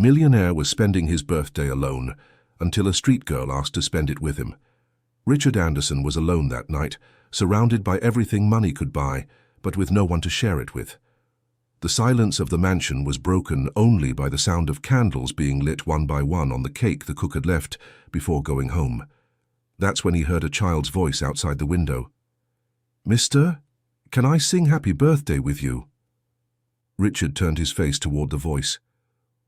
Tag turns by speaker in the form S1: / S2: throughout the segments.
S1: Millionaire was spending his birthday alone until a street girl asked to spend it with him. Richard Anderson was alone that night, surrounded by everything money could buy, but with no one to share it with. The silence of the mansion was broken only by the sound of candles being lit one by one on the cake the cook had left before going home. That's when he heard a child's voice outside the window. "Mister, can I sing happy birthday with you?" Richard turned his face toward the voice.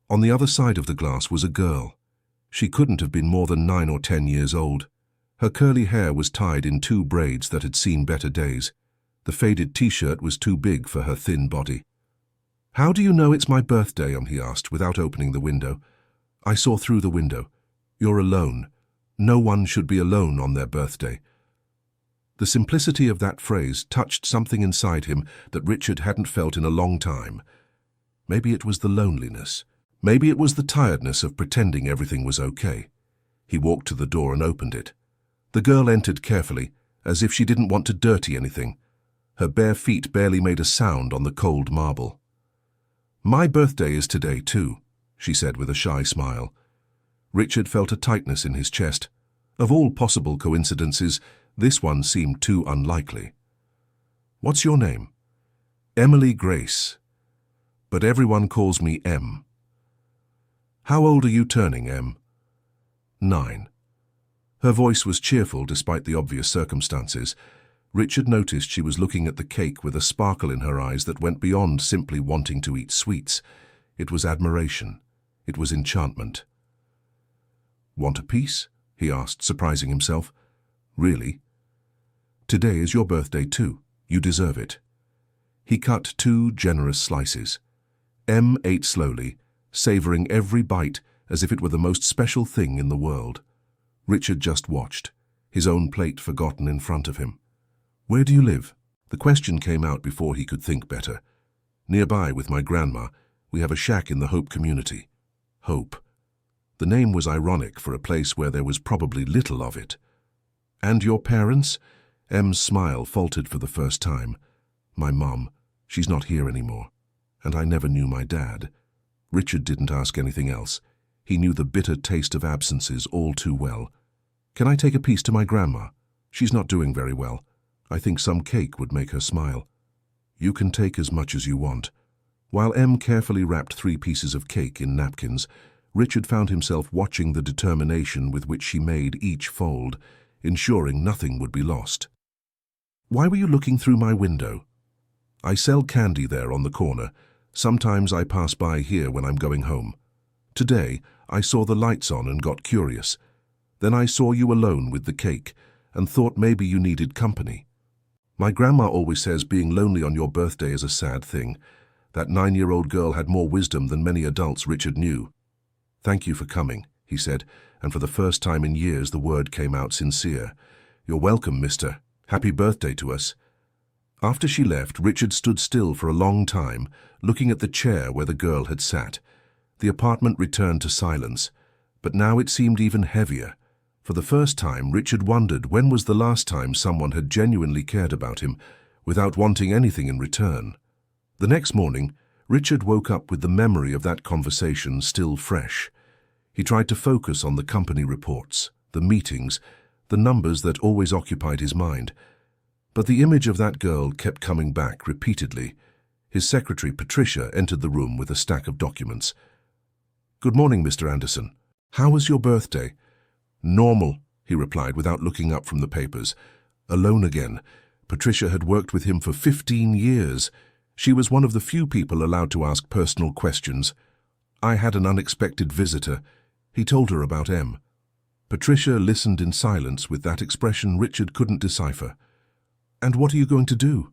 S1: On the other side of the glass was a girl. She couldn't have been more than 9 or 10 years old. Her curly hair was tied in 2 braids that had seen better days. The faded t-shirt was too big for her thin body. "How do you know it's my birthday?" he asked, without opening the window. "I saw through the window. You're alone. No one should be alone on their birthday." The simplicity of that phrase touched something inside him that Richard hadn't felt in a long time. Maybe it was the loneliness. Maybe it was the tiredness of pretending everything was okay. He walked to the door and opened it. The girl entered carefully, as if she didn't want to dirty anything. Her bare feet barely made a sound on the cold marble. "My birthday is today too," she said with a shy smile. Richard felt a tightness in his chest. Of all possible coincidences, this one seemed too unlikely. "What's your name?" "Emily Grace. But everyone calls me Em." "How old are you turning, Em?" 9. Her voice was cheerful despite the obvious circumstances. Richard noticed she was looking at the cake with a sparkle in her eyes that went beyond simply wanting to eat sweets. It was admiration. It was enchantment. "Want a piece?" he asked, surprising himself. "Really?" "Today is your birthday too. You deserve it." He cut 2 generous slices. Em ate slowly, savoring every bite as if it were the most special thing in the world. Richard just watched, his own plate forgotten in front of him. "Where do you live?" The question came out before he could think better. "Nearby with my grandma. We have a shack in the Hope community." Hope. The name was ironic for a place where there was probably little of it. "And your parents?" Em's smile faltered for the first time. "My mom. She's not here anymore. And I never knew my dad." Richard didn't ask anything else. He knew the bitter taste of absences all too well. "Can I take a piece to my grandma? She's not doing very well. I think some cake would make her smile." "You can take as much as you want." While Em carefully wrapped 3 pieces of cake in napkins, Richard found himself watching the determination with which she made each fold, ensuring nothing would be lost. "Why were you looking through my window?" "I sell candy there on the corner. Sometimes I pass by here when I'm going home. Today, I saw the lights on and got curious. Then I saw you alone with the cake and thought maybe you needed company. My grandma always says being lonely on your birthday is a sad thing. That 9-year-old girl had more wisdom than many adults Richard knew." "Thank you for coming," he said, and for the first time in years the word came out sincere. "You're welcome, mister. Happy birthday to us." After she left, Richard stood still for a long time, looking at the chair where the girl had sat. The apartment returned to silence, but now it seemed even heavier. For the first time, Richard wondered when was the last time someone had genuinely cared about him, without wanting anything in return. The next morning, Richard woke up with the memory of that conversation still fresh. He tried to focus on the company reports, the meetings, the numbers that always occupied his mind. But the image of that girl kept coming back repeatedly. His secretary, Patricia, entered the room with a stack of documents. "Good morning, Mr. Anderson. How was your birthday?" "Normal," he replied without looking up from the papers. Alone again. Patricia had worked with him for 15 years. She was one of the few people allowed to ask personal questions. "I had an unexpected visitor." He told her about Em. Patricia listened in silence with that expression Richard couldn't decipher. "And what are you going to do?"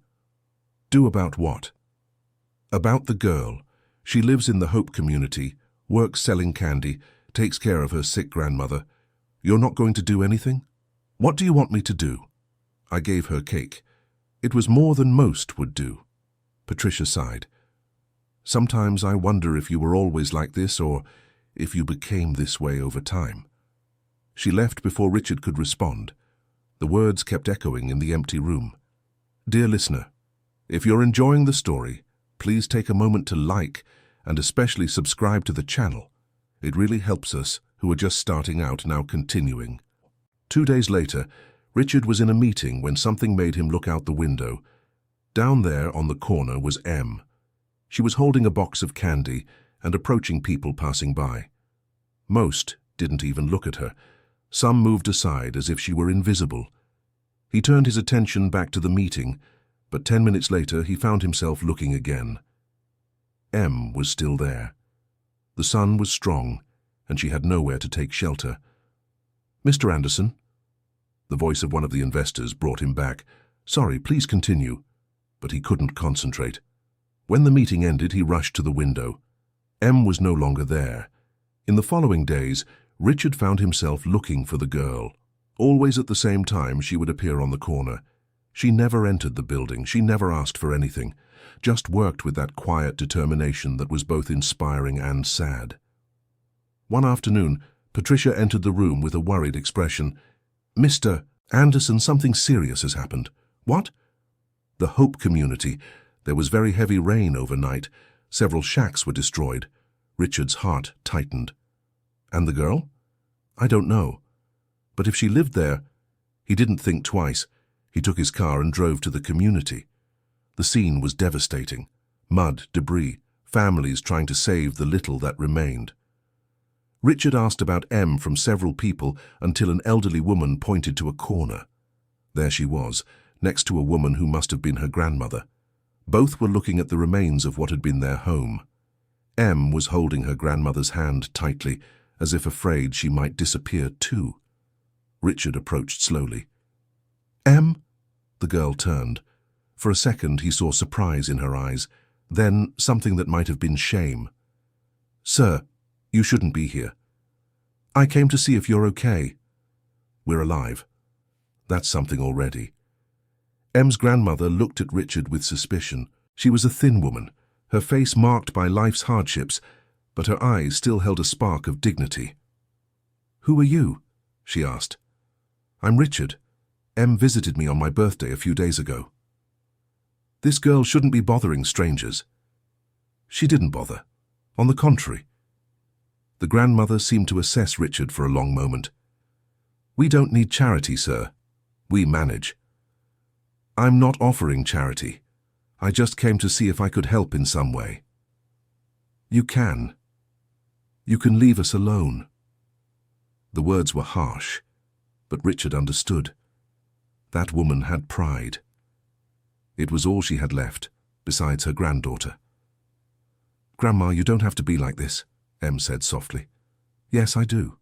S1: "Do about what?" "About the girl. She lives in the Hope community, works selling candy, takes care of her sick grandmother. You're not going to do anything?" "What do you want me to do?" I gave her cake. It was more than most would do. Patricia sighed. "Sometimes I wonder if you were always like this or if you became this way over time." She left before Richard could respond. The words kept echoing in the empty room. Dear listener, if you're enjoying the story, please take a moment to like and especially subscribe to the channel. It really helps us, who are just starting out, now continuing. 2 days later, Richard was in a meeting when something made him look out the window. Down there on the corner was Em. She was holding a box of candy and approaching people passing by. Most didn't even look at her. Some moved aside as if she were invisible. He turned his attention back to the meeting, but 10 minutes later he found himself looking again. Em was still there. The sun was strong, and she had nowhere to take shelter. "Mr. Anderson?" The voice of one of the investors brought him back. "Sorry, please continue." But he couldn't concentrate. When the meeting ended, he rushed to the window. Em was no longer there. In the following days, Richard found himself looking for the girl. Always at the same time, she would appear on the corner. She never entered the building. She never asked for anything. Just worked with that quiet determination that was both inspiring and sad. One afternoon, Patricia entered the room with a worried expression. "Mr. Anderson, something serious has happened." "What?" "The Hope community. There was very heavy rain overnight. Several shacks were destroyed." Richard's heart tightened. "And the girl?" "I don't know. But if she lived there..." He didn't think twice. He took his car and drove to the community. The scene was devastating. Mud, debris, families trying to save the little that remained. Richard asked about Em from several people until an elderly woman pointed to a corner. There she was, next to a woman who must have been her grandmother. Both were looking at the remains of what had been their home. Em was holding her grandmother's hand tightly, as if afraid she might disappear too. Richard approached slowly. "Em?" The girl turned. For a second he saw surprise in her eyes, then something that might have been shame. "Sir, you shouldn't be here. I came to see if you're okay." "We're alive." That's something already. Em's grandmother looked at Richard with suspicion. She was a thin woman, her face marked by life's hardships, but her eyes still held a spark of dignity. "Who are you?" she asked. "I'm Richard. Em visited me on my birthday a few days ago." "This girl shouldn't be bothering strangers." "She didn't bother. On the contrary." The grandmother seemed to assess Richard for a long moment. "We don't need charity, sir. We manage." "I'm not offering charity. I just came to see if I could help in some way." "You can. You can leave us alone." The words were harsh, but Richard understood. That woman had pride. It was all she had left, besides her granddaughter. "Grandma, you don't have to be like this," Em said softly. "Yes, I do.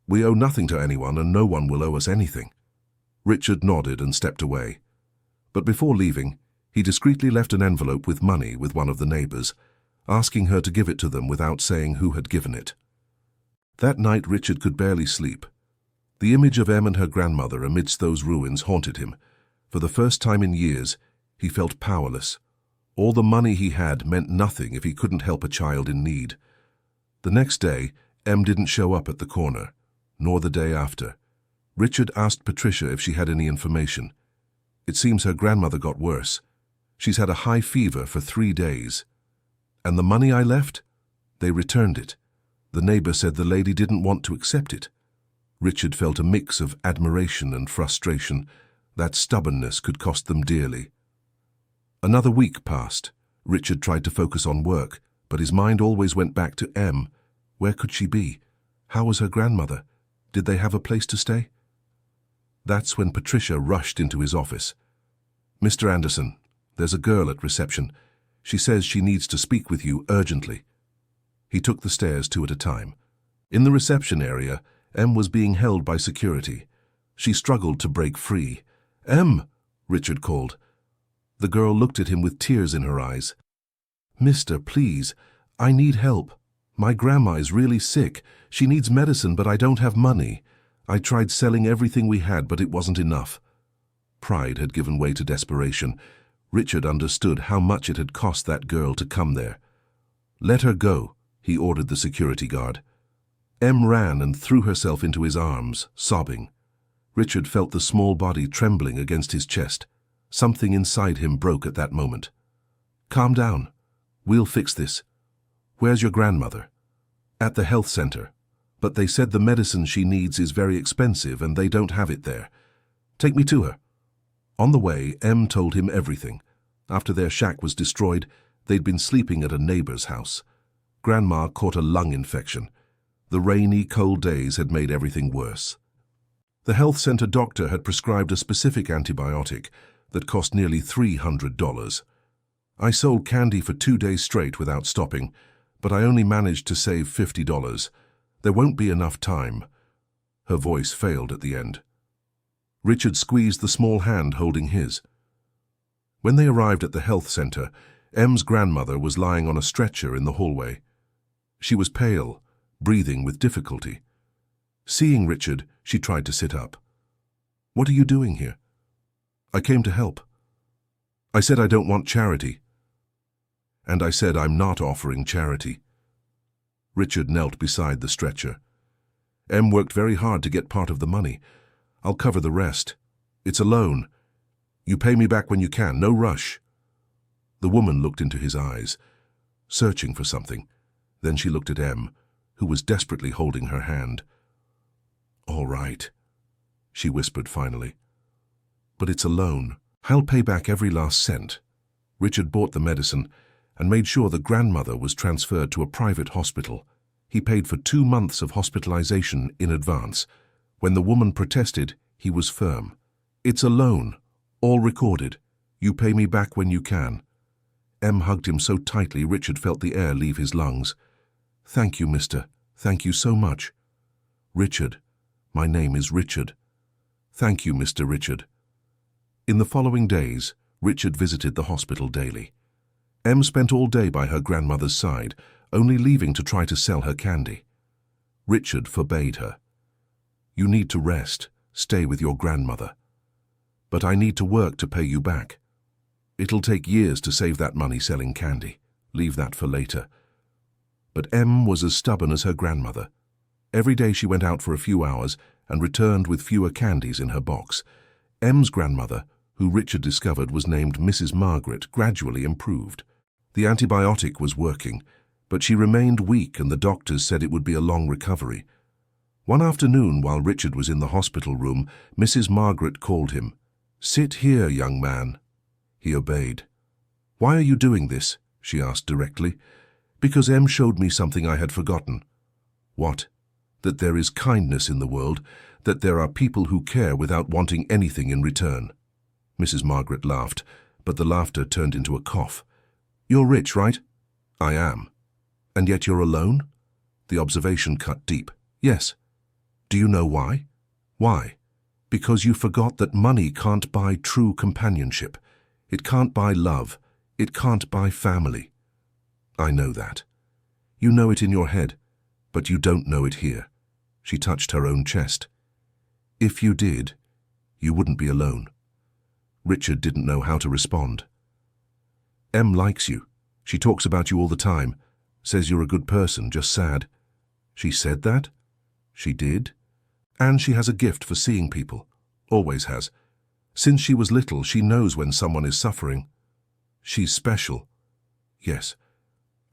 S1: We owe nothing to anyone and no one will owe us anything." Richard nodded and stepped away. But before leaving, he discreetly left an envelope with money with one of the neighbors, asking her to give it to them without saying who had given it. That night Richard could barely sleep. The image of Em and her grandmother amidst those ruins haunted him. For the first time in years, he felt powerless. All the money he had meant nothing if he couldn't help a child in need. The next day, Em didn't show up at the corner, nor the day after. Richard asked Patricia if she had any information. It seems her grandmother got worse. She's had a high fever for 3 days. "And the money I left?" "They returned it. The neighbor said the lady didn't want to accept it." Richard felt a mix of admiration and frustration. That stubbornness could cost them dearly. Another week passed. Richard tried to focus on work, but his mind always went back to Em. Where could she be? How was her grandmother? Did they have a place to stay? That's when Patricia rushed into his office. "Mr. Anderson, there's a girl at reception. She says she needs to speak with you urgently." He took the stairs 2 at a time. In the reception area, Em was being held by security. She struggled to break free. "Em!" Richard called. The girl looked at him with tears in her eyes. "Mister, please, I need help. My grandma is really sick. She needs medicine, but I don't have money. I tried selling everything we had, but it wasn't enough." Pride had given way to desperation. Richard understood how much it had cost that girl to come there. "Let her go," he ordered the security guard. Em ran and threw herself into his arms, sobbing. Richard felt the small body trembling against his chest. Something inside him broke at that moment. "Calm down. We'll fix this. Where's your grandmother?" At the health center. But they said the medicine she needs is very expensive and they don't have it there. Take me to her. On the way, Em told him everything. After their shack was destroyed, they'd been sleeping at a neighbor's house. Grandma caught a lung infection. The rainy, cold days had made everything worse. The health center doctor had prescribed a specific antibiotic that cost nearly $300. I sold candy for 2 days straight without stopping, but I only managed to save $50. There won't be enough time. Her voice failed at the end. Richard squeezed the small hand holding his. When they arrived at the health center, Em's grandmother was lying on a stretcher in the hallway. She was pale, breathing with difficulty. Seeing Richard, she tried to sit up. "What are you doing here?" "I came to help. I said I don't want charity. And I said I'm not offering charity." Richard knelt beside the stretcher. "Em worked very hard to get part of the money. I'll cover the rest. It's a loan. You pay me back when you can, no rush." The woman looked into his eyes, searching for something. Then she looked at Em, who was desperately holding her hand. "All right," she whispered finally. "But it's a loan. I'll pay back every last cent." Richard bought the medicine and made sure the grandmother was transferred to a private hospital. He paid for 2 months of hospitalization in advance. When the woman protested, he was firm. "It's a loan, all recorded. You pay me back when you can." Em hugged him so tightly Richard felt the air leave his lungs. "Thank you, mister. Thank you so much." "Richard. My name is Richard." "Thank you, Mr. Richard." In the following days, Richard visited the hospital daily. Em spent all day by her grandmother's side, only leaving to try to sell her candy. Richard forbade her. "You need to rest, stay with your grandmother. But I need to work to pay you back. It'll take years to save that money selling candy. Leave that for later." But Em was as stubborn as her grandmother. Every day she went out for a few hours and returned with fewer candies in her box. Em's grandmother, who Richard discovered was named Mrs. Margaret, gradually improved. The antibiotic was working, but she remained weak and the doctors said it would be a long recovery. One afternoon, while Richard was in the hospital room, Mrs. Margaret called him. "Sit here, young man." He obeyed. "Why are you doing this?" she asked directly. "Because Em showed me something I had forgotten." "What?" "That there is kindness in the world, that there are people who care without wanting anything in return." Mrs. Margaret laughed, but the laughter turned into a cough. "You're rich, right?" "I am." "And yet you're alone?" The observation cut deep. "Yes." "Do you know why?" "Why?" "Because you forgot that money can't buy true companionship. It can't buy love. It can't buy family." "I know that. You know it in your head, but you don't know it here." She touched her own chest. "If you did, you wouldn't be alone." Richard didn't know how to respond. "Em likes you. She talks about you all the time. Says you're a good person, just sad." "She said that?" "She did. And she has a gift for seeing people. Always has. Since she was little, she knows when someone is suffering. She's special." "Yes.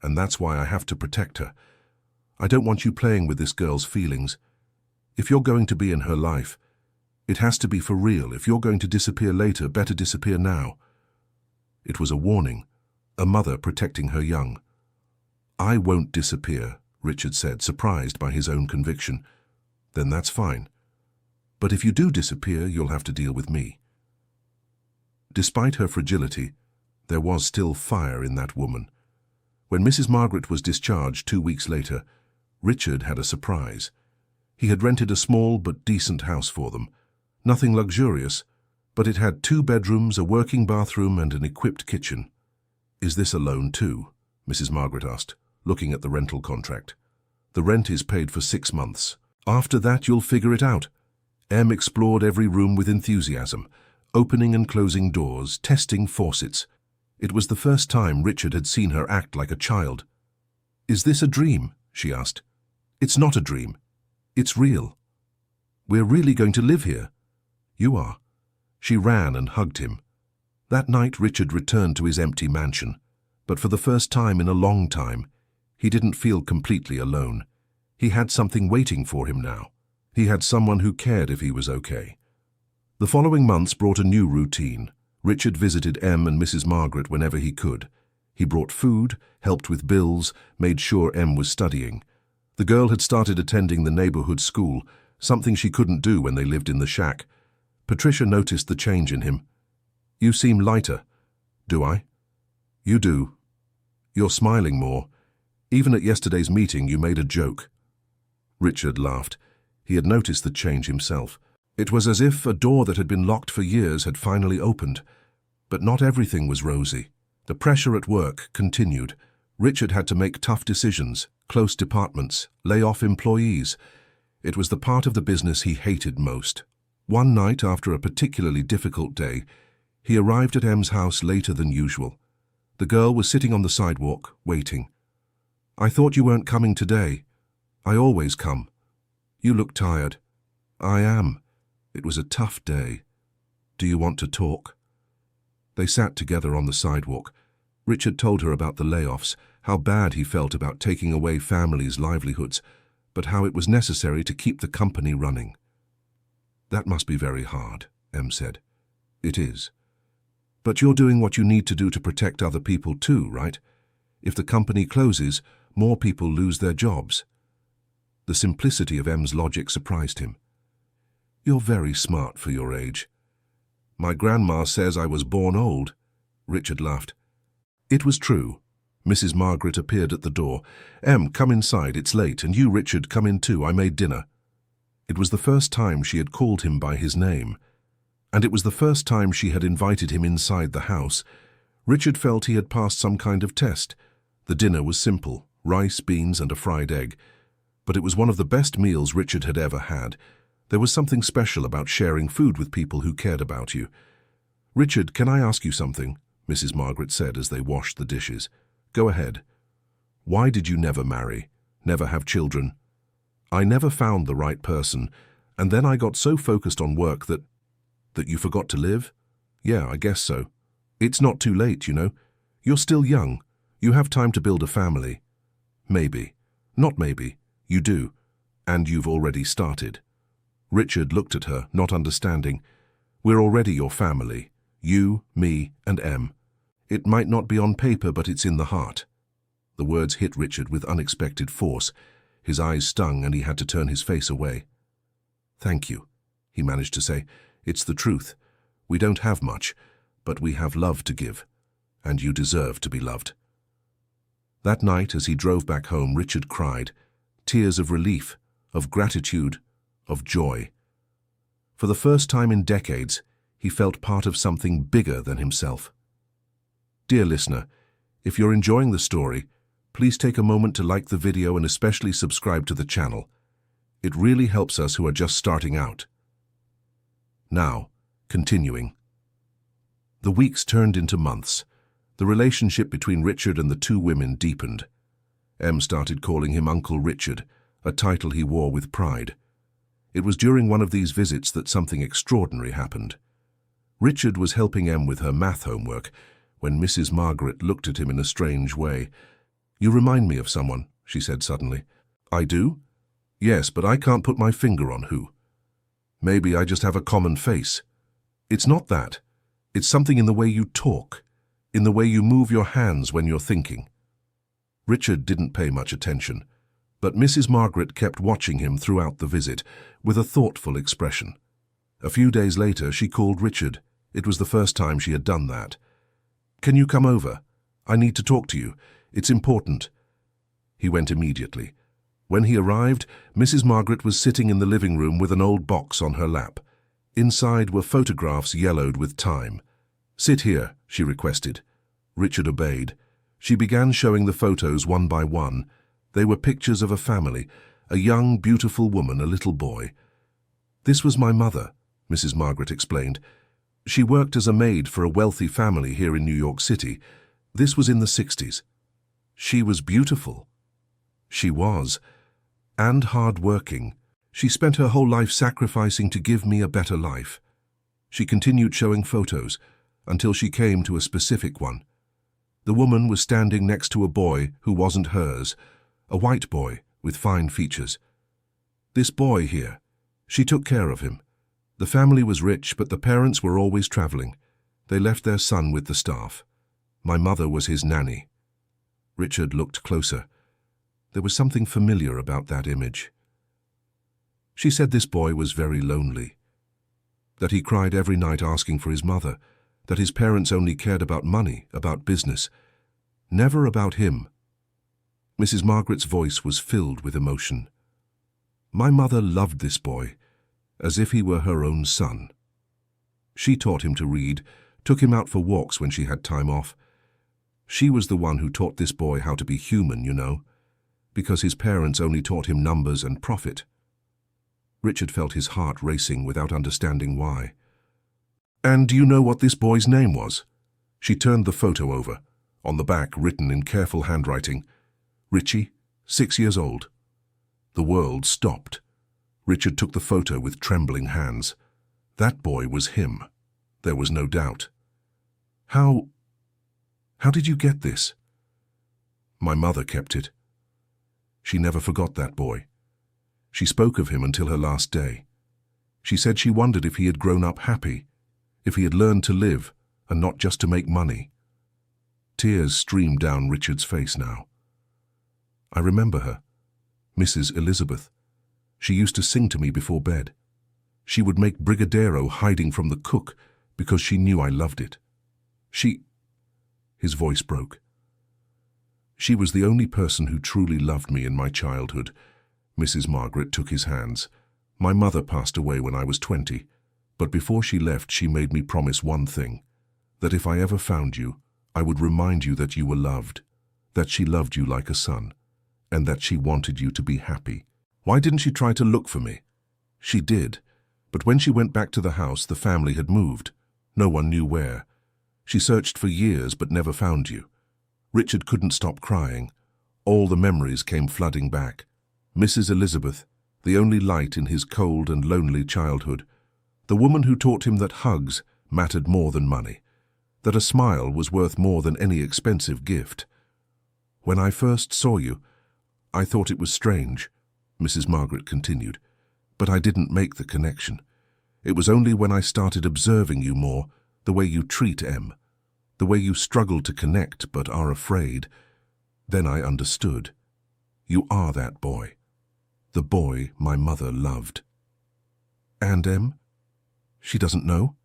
S1: And that's why I have to protect her. I don't want you playing with this girl's feelings. If you're going to be in her life, it has to be for real. If you're going to disappear later, better disappear now." It was a warning, a mother protecting her young. "I won't disappear," Richard said, surprised by his own conviction. "Then that's fine. But if you do disappear, you'll have to deal with me." Despite her fragility, there was still fire in that woman. When Mrs. Margaret was discharged 2 weeks later, Richard had a surprise. He had rented a small but decent house for them. Nothing luxurious, but it had 2 bedrooms, a working bathroom, and an equipped kitchen. "Is this a loan too?" Mrs. Margaret asked, looking at the rental contract. "The rent is paid for 6 months. After that, you'll figure it out." Em explored every room with enthusiasm, opening and closing doors, testing faucets. It was the first time Richard had seen her act like a child. "Is this a dream?" she asked. "It's not a dream. It's real. We're really going to live here." "You are." She ran and hugged him. That night Richard returned to his empty mansion, but for the first time in a long time, he didn't feel completely alone. He had something waiting for him now. He had someone who cared if he was okay. The following months brought a new routine. Richard visited Em and Mrs. Margaret whenever he could. He brought food, helped with bills, made sure Em was studying. The girl had started attending the neighborhood school, something she couldn't do when they lived in the shack. Patricia noticed the change in him. "You seem lighter." "Do I?" "You do. You're smiling more. Even at yesterday's meeting you made a joke." Richard laughed. He had noticed the change himself. It was as if a door that had been locked for years had finally opened. But not everything was rosy. The pressure at work continued. Richard had to make tough decisions, close departments, lay off employees. It was the part of the business he hated most. One night, after a particularly difficult day, he arrived at Em's house later than usual. The girl was sitting on the sidewalk, waiting. "I thought you weren't coming today." "I always come." "You look tired." "I am. It was a tough day. Do you want to talk?" They sat together on the sidewalk. Richard told her about the layoffs, how bad he felt about taking away families' livelihoods, but how it was necessary to keep the company running. "That must be very hard," Em said. "It is. But you're doing what you need to do to protect other people too, right? If the company closes, more people lose their jobs." The simplicity of Em's logic surprised him. "You're very smart for your age." "My grandma says I was born old." Richard laughed. It was true. Mrs. Margaret appeared at the door. "Em, come inside, it's late, and you, Richard, come in too, I made dinner." It was the first time she had called him by his name, and it was the first time she had invited him inside the house. Richard felt he had passed some kind of test. The dinner was simple, rice, beans, and a fried egg. But it was one of the best meals Richard had ever had. There was something special about sharing food with people who cared about you. "Richard, can I ask you something?" Mrs. Margaret said as they washed the dishes. "Go ahead." "Why did you never marry? Never have children?" "I never found the right person, and then I got so focused on work that you forgot to live?" "Yeah, I guess so." "It's not too late, you know. You're still young. You have time to build a family." "Maybe. Not maybe. You do. And you've already started." Richard looked at her, not understanding. "We're already your family. You, me, and Em. It might not be on paper, but it's in the heart." The words hit Richard with unexpected force. His eyes stung and he had to turn his face away. "Thank you," he managed to say. "It's the truth. We don't have much, but we have love to give, and you deserve to be loved." That night, as he drove back home, Richard cried, tears of relief, of gratitude, of joy. For the first time in decades, he felt part of something bigger than himself. Dear listener, if you're enjoying the story, please take a moment to like the video and especially subscribe to the channel. It really helps us who are just starting out. Now, continuing. The weeks turned into months. The relationship between Richard and the two women deepened. Em started calling him Uncle Richard, a title he wore with pride. It was during one of these visits that something extraordinary happened. Richard was helping Em with her math homework when Mrs. Margaret looked at him in a strange way. "You remind me of someone," she said suddenly. "I do?" "Yes, but I can't put my finger on who." "Maybe I just have a common face." "It's not that. It's something in the way you talk, in the way you move your hands when you're thinking." Richard didn't pay much attention, but Mrs. Margaret kept watching him throughout the visit with a thoughtful expression. A few days later, she called Richard. It was the first time she had done that. "Can you come over? I need to talk to you. It's important." He went immediately. When he arrived, Mrs. Margaret was sitting in the living room with an old box on her lap. Inside were photographs yellowed with time. "Sit here," she requested. Richard obeyed. She began showing the photos one by one. They were pictures of a family, a young, beautiful woman, a little boy. "This was my mother," Mrs. Margaret explained. "She worked as a maid for a wealthy family here in New York City. This was in the 60s. She was beautiful." She was. And hard-working. She spent her whole life sacrificing to give me a better life. She continued showing photos until she came to a specific one. The woman was standing next to a boy who wasn't hers, a white boy with fine features. "This boy here. She took care of him. The family was rich, but the parents were always traveling. They left their son with the staff. My mother was his nanny." Richard looked closer. There was something familiar about that image. "She said this boy was very lonely, that he cried every night asking for his mother, that his parents only cared about money, about business, never about him." Mrs. Margaret's voice was filled with emotion. "My mother loved this boy, as if he were her own son. She taught him to read, took him out for walks when she had time off. She was the one who taught this boy how to be human, you know, because his parents only taught him numbers and profit." Richard felt his heart racing without understanding why. "And do you know what this boy's name was?" She turned the photo over. On the back, written in careful handwriting, "Richie, 6 years old." The world stopped. Richard took the photo with trembling hands. That boy was him. There was no doubt. How did you get this?" "My mother kept it. She never forgot that boy. She spoke of him until her last day. She said she wondered if he had grown up happy, if he had learned to live and not just to make money." Tears streamed down Richard's face now. "I remember her, Mrs. Elizabeth. She used to sing to me before bed. She would make brigadeiro hiding from the cook because she knew I loved it. His voice broke. "She was the only person who truly loved me in my childhood." Mrs. Margaret took his hands. "My mother passed away when I was 20, but before she left she made me promise one thing, that if I ever found you, I would remind you that you were loved, that she loved you like a son, and that she wanted you to be happy. Why didn't she try to look for me?" "She did, but when she went back to the house, the family had moved. No one knew where. She searched for years but never found you." Richard couldn't stop crying. All the memories came flooding back. Mrs. Elizabeth, the only light in his cold and lonely childhood. The woman who taught him that hugs mattered more than money, that a smile was worth more than any expensive gift. "When I first saw you, I thought it was strange," Mrs. Margaret continued, "but I didn't make the connection. It was only when I started observing you more, the way you treat Em, the way you struggle to connect but are afraid. Then I understood. You are that boy. The boy my mother loved." "And Em? She doesn't know?"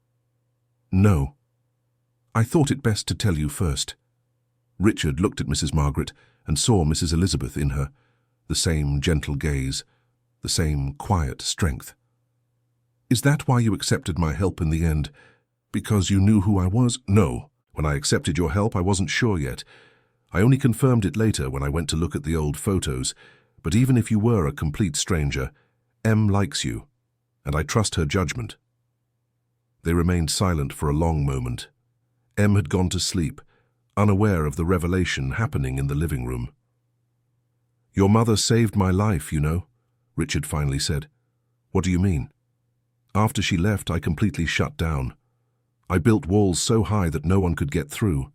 S1: "No. I thought it best to tell you first." Richard looked at Mrs. Margaret and saw Mrs. Elizabeth in her, the same gentle gaze, the same quiet strength. "Is that why you accepted my help in the end? Because you knew who I was?" "No. When I accepted your help, I wasn't sure yet. I only confirmed it later when I went to look at the old photos. But even if you were a complete stranger, Em likes you, and I trust her judgment." They remained silent for a long moment. Em had gone to sleep, unaware of the revelation happening in the living room. "Your mother saved my life, you know," Richard finally said. "What do you mean?" "After she left, I completely shut down. I built walls so high that no one could get through.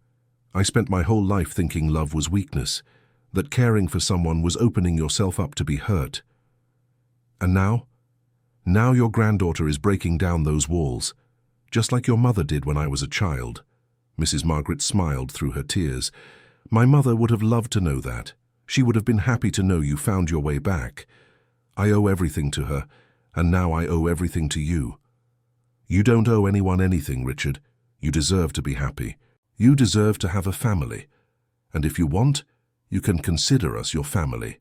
S1: I spent my whole life thinking love was weakness, that caring for someone was opening yourself up to be hurt. And now your granddaughter is breaking down those walls, just like your mother did when I was a child." Mrs. Margaret smiled through her tears. "My mother would have loved to know that. She would have been happy to know you found your way back. I owe everything to her, and now I owe everything to you. You don't owe anyone anything, Richard. You deserve to be happy. You deserve to have a family. And if you want, you can consider us your family."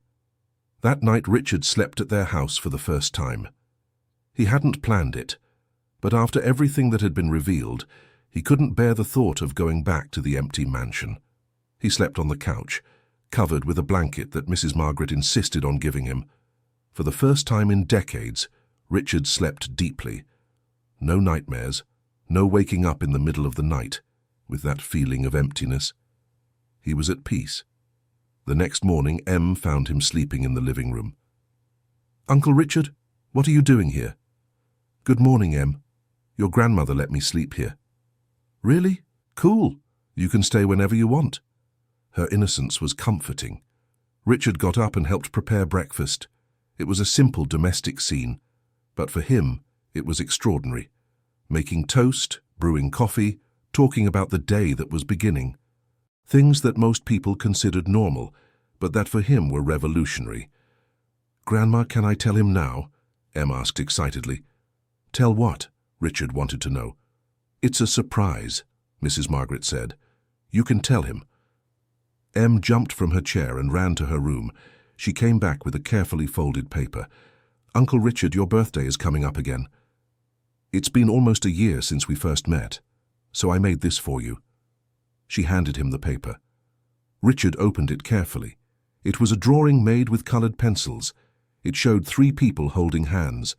S1: That night Richard slept at their house for the first time. He hadn't planned it, but after everything that had been revealed, he couldn't bear the thought of going back to the empty mansion. He slept on the couch, covered with a blanket that Mrs. Margaret insisted on giving him. For the first time in decades, Richard slept deeply. No nightmares, no waking up in the middle of the night, with that feeling of emptiness. He was at peace. The next morning, Em found him sleeping in the living room. "Uncle Richard, what are you doing here?" "Good morning, Em. Your grandmother let me sleep here." "Really? Cool. You can stay whenever you want." Her innocence was comforting. Richard got up and helped prepare breakfast. It was a simple domestic scene, but for him, it was extraordinary. Making toast, brewing coffee, talking about the day that was beginning. Things that most people considered normal, but that for him were revolutionary. "Grandma, can I tell him now?" Em asked excitedly. "Tell what?" Richard wanted to know. "It's a surprise," Mrs. Margaret said. "You can tell him." Em jumped from her chair and ran to her room. She came back with a carefully folded paper. "Uncle Richard, your birthday is coming up again. It's been almost a year since we first met, so I made this for you." She handed him the paper. Richard opened it carefully. It was a drawing made with colored pencils. It showed 3 people holding hands.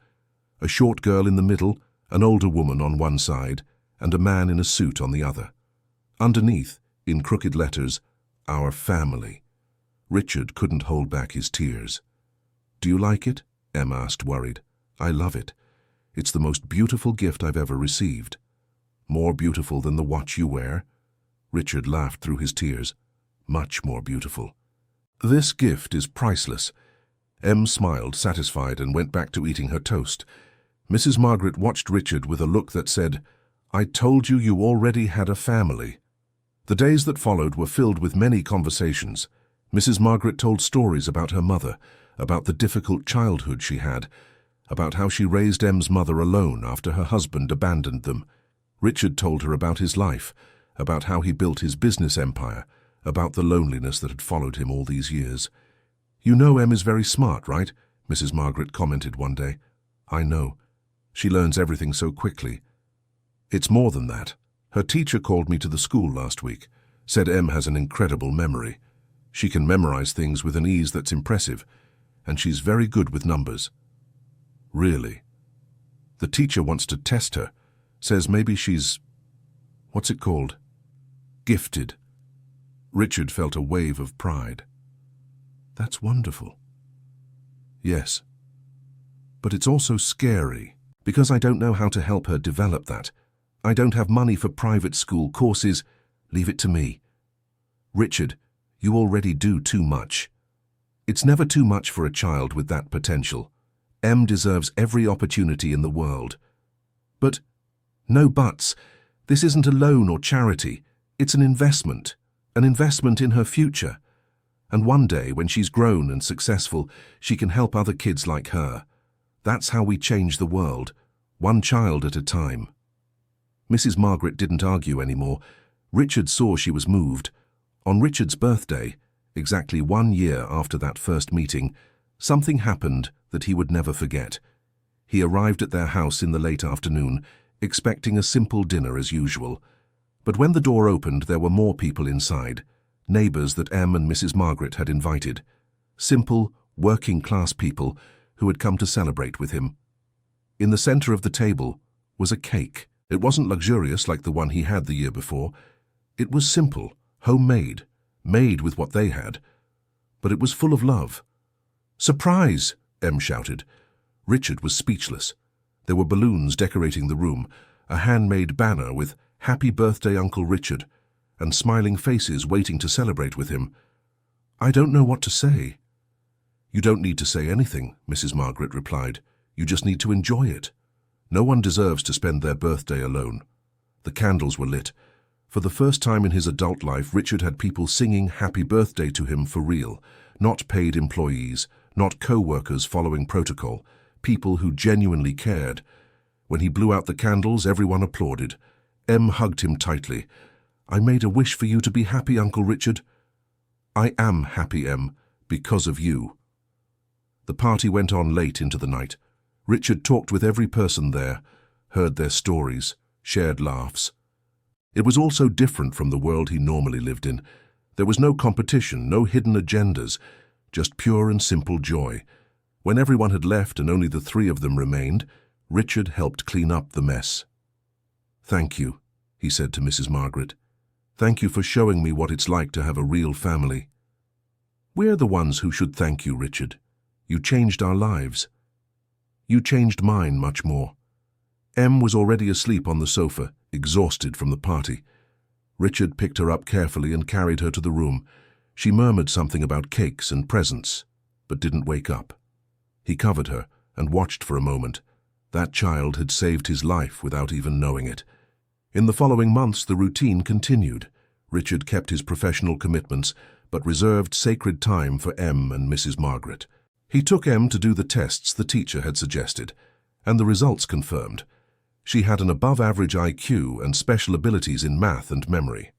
S1: A short girl in the middle, an older woman on one side, and a man in a suit on the other. Underneath, in crooked letters, "Our family." Richard couldn't hold back his tears. "Do you like it?" Em asked, worried. "I love it. It's the most beautiful gift I've ever received." "More beautiful than the watch you wear?" Richard laughed through his tears. "Much more beautiful. This gift is priceless." Em smiled, satisfied, and went back to eating her toast. Mrs. Margaret watched Richard with a look that said, "I told you you already had a family." The days that followed were filled with many conversations. Mrs. Margaret told stories about her mother, about the difficult childhood she had, about how she raised Em's mother alone after her husband abandoned them. Richard told her about his life, about how he built his business empire, about the loneliness that had followed him all these years. "You know Em is very smart, right?" Mrs. Margaret commented one day. "I know. She learns everything so quickly." "It's more than that. Her teacher called me to the school last week, said Em has an incredible memory. She can memorize things with an ease that's impressive, and she's very good with numbers." "Really?" "The teacher wants to test her, says maybe she's, what's it called? Gifted." Richard felt a wave of pride. "That's wonderful." "Yes. But it's also scary, because I don't know how to help her develop that. I don't have money for private school courses. Leave it to me." "Richard, you already do too much." "It's never too much for a child with that potential. Em deserves every opportunity in the world." "But, no buts. This isn't a loan or charity. It's an investment in her future. And one day, when she's grown and successful, she can help other kids like her. That's how we change the world, one child at a time." Mrs. Margaret didn't argue anymore. Richard saw she was moved. On Richard's birthday, exactly 1 year after that first meeting, something happened that he would never forget. He arrived at their house in the late afternoon, expecting a simple dinner as usual. But when the door opened, there were more people inside, neighbors that Em and Mrs. Margaret had invited. Simple, working-class people who had come to celebrate with him. In the center of the table was a cake. It wasn't luxurious like the one he had the year before. It was simple, homemade, made with what they had. But it was full of love. "Surprise!" Em shouted. Richard was speechless. There were balloons decorating the room, a handmade banner with "Happy Birthday, Uncle Richard," and smiling faces waiting to celebrate with him. "I don't know what to say." "You don't need to say anything," Mrs. Margaret replied. "You just need to enjoy it. No one deserves to spend their birthday alone." The candles were lit. For the first time in his adult life, Richard had people singing happy birthday to him for real, not paid employees, not co-workers following protocol, people who genuinely cared. When he blew out the candles, everyone applauded. Em hugged him tightly. "I made a wish for you to be happy, Uncle Richard." "I am happy, Em, because of you." The party went on late into the night. Richard talked with every person there, heard their stories, shared laughs. It was all so different from the world he normally lived in. There was no competition, no hidden agendas, just pure and simple joy. When everyone had left and only the 3 of them remained, Richard helped clean up the mess. "Thank you," he said to Mrs. Margaret. "Thank you for showing me what it's like to have a real family." "We're the ones who should thank you, Richard. You changed our lives." "You changed mine much more." Em was already asleep on the sofa, exhausted from the party. Richard picked her up carefully and carried her to the room. She murmured something about cakes and presents, but didn't wake up. He covered her and watched for a moment. That child had saved his life without even knowing it. In the following months, the routine continued. Richard kept his professional commitments, but reserved sacred time for Em and Mrs. Margaret. He took Em to do the tests the teacher had suggested, and the results confirmed. She had an above-average IQ and special abilities in math and memory.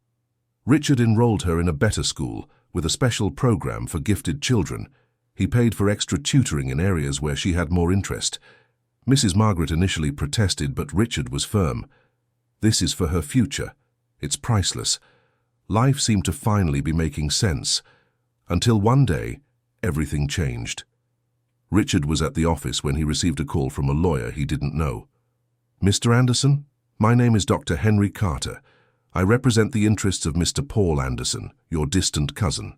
S1: Richard enrolled her in a better school, with a special program for gifted children. He paid for extra tutoring in areas where she had more interest. Mrs. Margaret initially protested, but Richard was firm. This is for her future. It's priceless. Life seemed to finally be making sense, until one day, everything changed. Richard was at the office when he received a call from a lawyer he didn't know. "Mr. Anderson, my name is Dr. Henry Carter. I represent the interests of Mr. Paul Anderson, your distant cousin."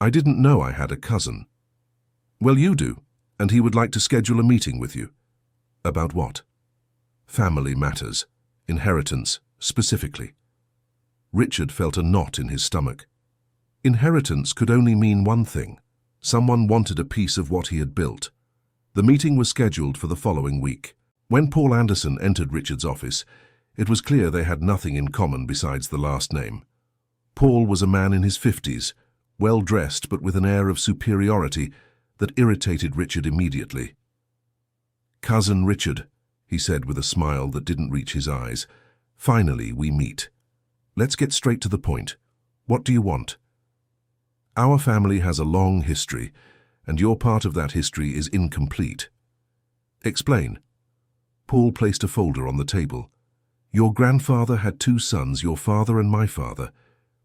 S1: "I didn't know I had a cousin." "Well, you do, and he would like to schedule a meeting with you." "About what?" "Family matters. Inheritance, specifically." Richard felt a knot in his stomach. Inheritance could only mean one thing. Someone wanted a piece of what he had built. The meeting was scheduled for the following week. When Paul Anderson entered Richard's office, it was clear they had nothing in common besides the last name. Paul was a man in his 50s, well-dressed but with an air of superiority that irritated Richard immediately. "Cousin Richard," he said with a smile that didn't reach his eyes, "finally we meet. Let's get straight to the point. What do you want?" "Our family has a long history, and your part of that history is incomplete." "Explain." Paul placed a folder on the table. "Your grandfather had 2 sons, your father and my father.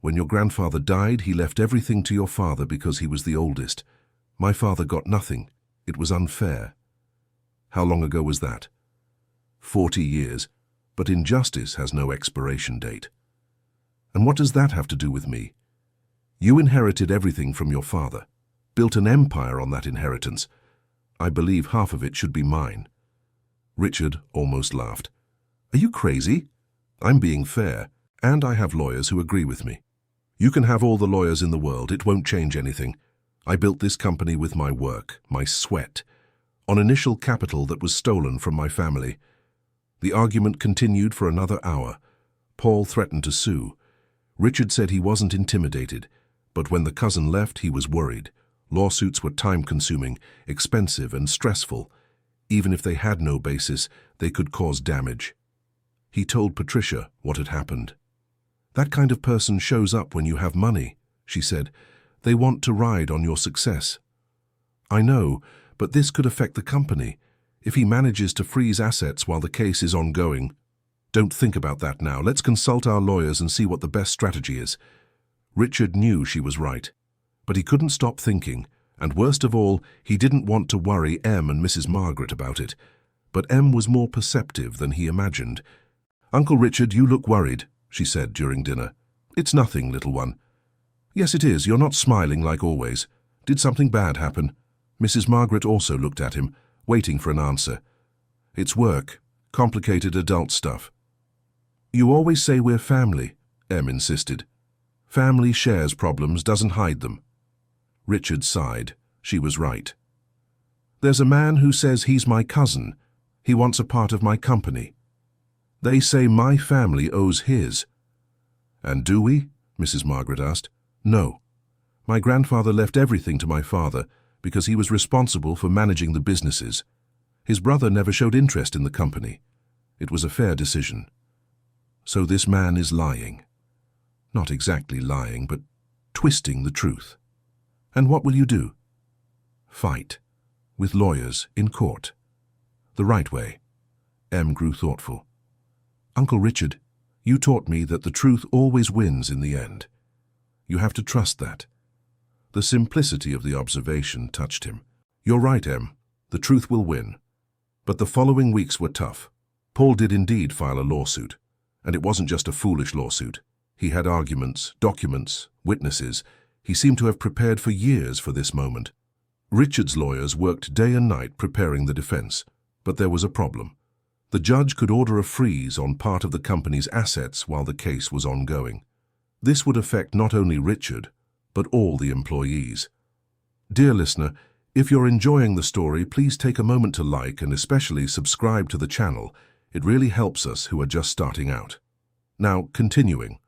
S1: When your grandfather died, he left everything to your father because he was the oldest. My father got nothing. It was unfair." "How long ago was that?" 40 years, but injustice has no expiration date." "And what does that have to do with me?" "You inherited everything from your father, built an empire on that inheritance. I believe half of it should be mine." Richard almost laughed. "Are you crazy? I'm being fair, and I have lawyers who agree with me." "You can have all the lawyers in the world, it won't change anything. I built this company with my work, my sweat, on initial capital that was stolen from my family." The argument continued for another hour. Paul threatened to sue. Richard said he wasn't intimidated, but when the cousin left, he was worried. Lawsuits were time-consuming, expensive, and stressful. Even if they had no basis, they could cause damage. He told Patricia what had happened. "That kind of person shows up when you have money," she said. "They want to ride on your success." "I know, but this could affect the company. If he manages to freeze assets while the case is ongoing." "Don't think about that now. Let's consult our lawyers and see what the best strategy is." Richard knew she was right, but he couldn't stop thinking, and worst of all, he didn't want to worry Em and Mrs. Margaret about it. But Em was more perceptive than he imagined. "Uncle Richard, you look worried," she said during dinner. "It's nothing, little one." "Yes, it is. You're not smiling like always. Did something bad happen?" Mrs. Margaret also looked at him, waiting for an answer. "It's work. Complicated adult stuff." "You always say we're family," Em insisted. "Family shares problems, doesn't hide them." Richard sighed. She was right. "There's a man who says he's my cousin. He wants a part of my company. They say my family owes his." "And do we?" Mrs. Margaret asked. "No. My grandfather left everything to my father because he was responsible for managing the businesses. His brother never showed interest in the company. It was a fair decision." "So this man is lying." "Not exactly lying, but twisting the truth." "And what will you do?" "Fight. With lawyers, in court. The right way." Em grew thoughtful. "Uncle Richard, you taught me that the truth always wins in the end. You have to trust that." The simplicity of the observation touched him. "You're right, Em. The truth will win." But the following weeks were tough. Paul did indeed file a lawsuit, and it wasn't just a foolish lawsuit. He had arguments, documents, witnesses. He seemed to have prepared for years for this moment. Richard's lawyers worked day and night preparing the defense, but there was a problem. The judge could order a freeze on part of the company's assets while the case was ongoing. This would affect not only Richard, but all the employees. Dear listener, if you're enjoying the story, please take a moment to like and especially subscribe to the channel. It really helps us who are just starting out. Now, continuing.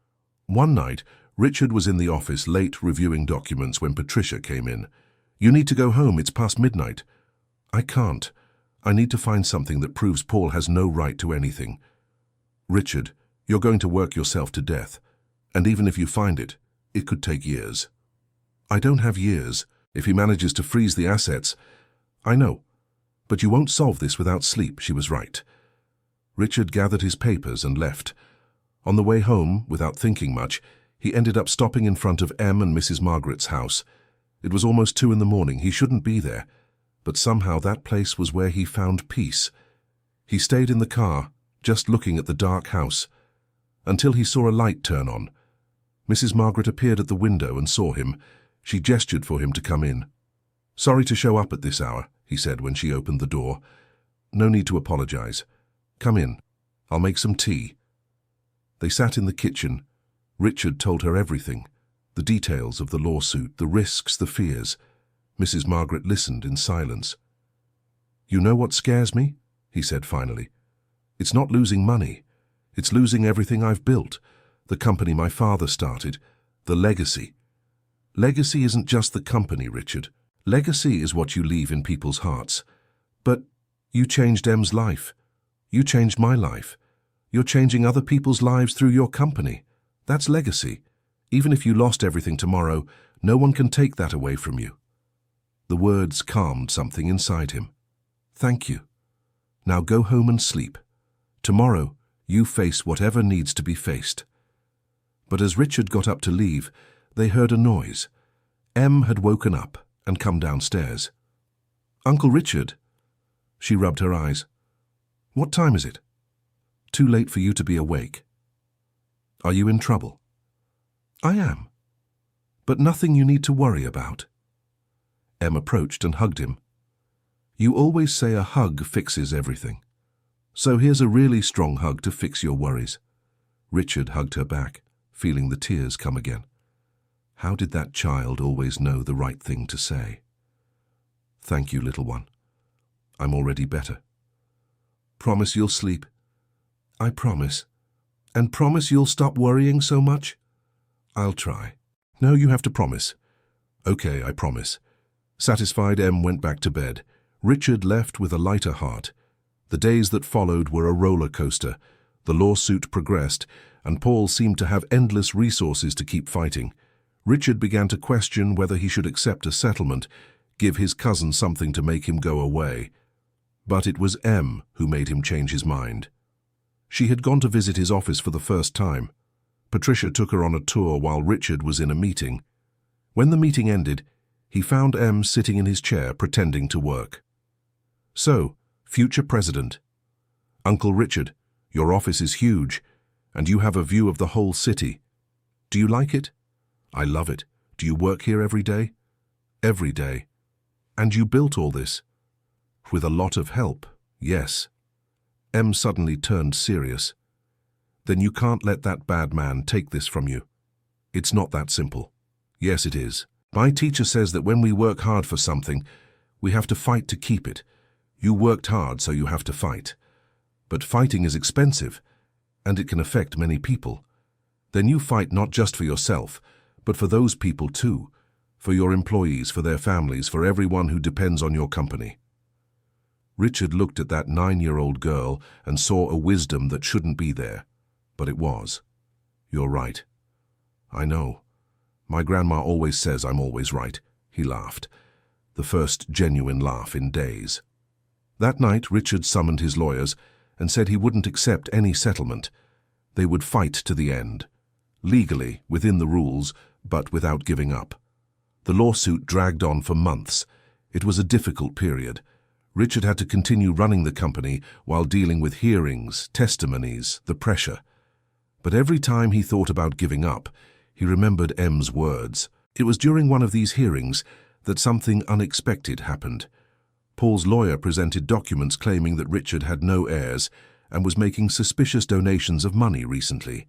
S1: One night, Richard was in the office late reviewing documents when Patricia came in. "You need to go home, it's past midnight." "I can't. I need to find something that proves Paul has no right to anything." "Richard, you're going to work yourself to death. And even if you find it, it could take years." "I don't have years. If he manages to freeze the assets..." "I know. But you won't solve this without sleep," she was right. Richard gathered his papers and left. On the way home, without thinking much, he ended up stopping in front of M and Mrs. Margaret's house. It was almost 2 in the morning. He shouldn't be there. But somehow that place was where he found peace. He stayed in the car, just looking at the dark house, until he saw a light turn on. Mrs. Margaret appeared at the window and saw him. She gestured for him to come in. "Sorry to show up at this hour," he said when she opened the door. "No need to apologize. Come in. I'll make some tea." They sat in the kitchen. Richard told her everything, the details of the lawsuit, the risks, the fears. Mrs. Margaret listened in silence. "You know what scares me?" he said finally. "It's not losing money. It's losing everything I've built, the company my father started, the legacy. Legacy isn't just the company, Richard. Legacy is what you leave in people's hearts. But you changed Em's life. You changed my life. You're changing other people's lives through your company. That's legacy. Even if you lost everything tomorrow, no one can take that away from you." The words calmed something inside him. "Thank you. Now go home and sleep. Tomorrow, you face whatever needs to be faced." But as Richard got up to leave, they heard a noise. Em had woken up and come downstairs. "Uncle Richard." She rubbed her eyes. "What time is it?" "Too late for you to be awake." "Are you in trouble?" "I am. But nothing you need to worry about." Em approached and hugged him. "You always say a hug fixes everything. So here's a really strong hug to fix your worries." Richard hugged her back, feeling the tears come again. How did that child always know the right thing to say? "Thank you, little one. I'm already better." "Promise you'll sleep." "I promise. And promise you'll stop worrying so much." "I'll try." "No, you have to promise." "Okay, I promise." Satisfied, Em went back to bed. Richard left with a lighter heart. The days that followed were a roller coaster. The lawsuit progressed, and Paul seemed to have endless resources to keep fighting. Richard began to question whether he should accept a settlement, give his cousin something to make him go away. But it was Em who made him change his mind. She had gone to visit his office for the first time. Patricia took her on a tour while Richard was in a meeting. When the meeting ended, he found Em sitting in his chair pretending to work. "So, future president. Uncle Richard, your office is huge, and you have a view of the whole city. Do you like it?" "I love it. Do you work here every day?" "Every day." "And you built all this?" "With a lot of help, yes." Em suddenly turned serious. "Then you can't let that bad man take this from you." "It's not that simple." "Yes, it is. My teacher says that when we work hard for something, we have to fight to keep it. You worked hard, so you have to fight. But fighting is expensive, and it can affect many people. Then you fight not just for yourself, but for those people too, for your employees, for their families, for everyone who depends on your company." Richard looked at that 9-year-old girl and saw a wisdom that shouldn't be there, but it was. "You're right." "I know. My grandma always says I'm always right," he laughed, the first genuine laugh in days. That night, Richard summoned his lawyers and said he wouldn't accept any settlement. They would fight to the end. Legally, within the rules, but without giving up. The lawsuit dragged on for months. It was a difficult period. Richard had to continue running the company while dealing with hearings, testimonies, the pressure. But every time he thought about giving up, he remembered Em's words. It was during one of these hearings that something unexpected happened. Paul's lawyer presented documents claiming that Richard had no heirs and was making suspicious donations of money recently.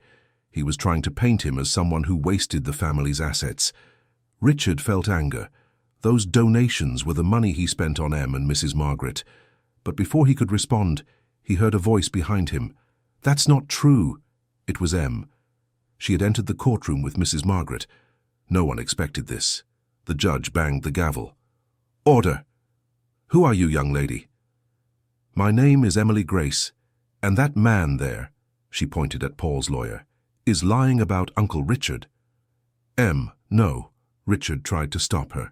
S1: He was trying to paint him as someone who wasted the family's assets. Richard felt anger. Those donations were the money he spent on Em and Mrs. Margaret. But before he could respond, he heard a voice behind him. "That's not true." It was Em. She had entered the courtroom with Mrs. Margaret. No one expected this. The judge banged the gavel. "Order! Who are you, young lady?" "My name is Emily Grace, and that man there," she pointed at Paul's lawyer, "is lying about Uncle Richard." No, Richard tried to stop her.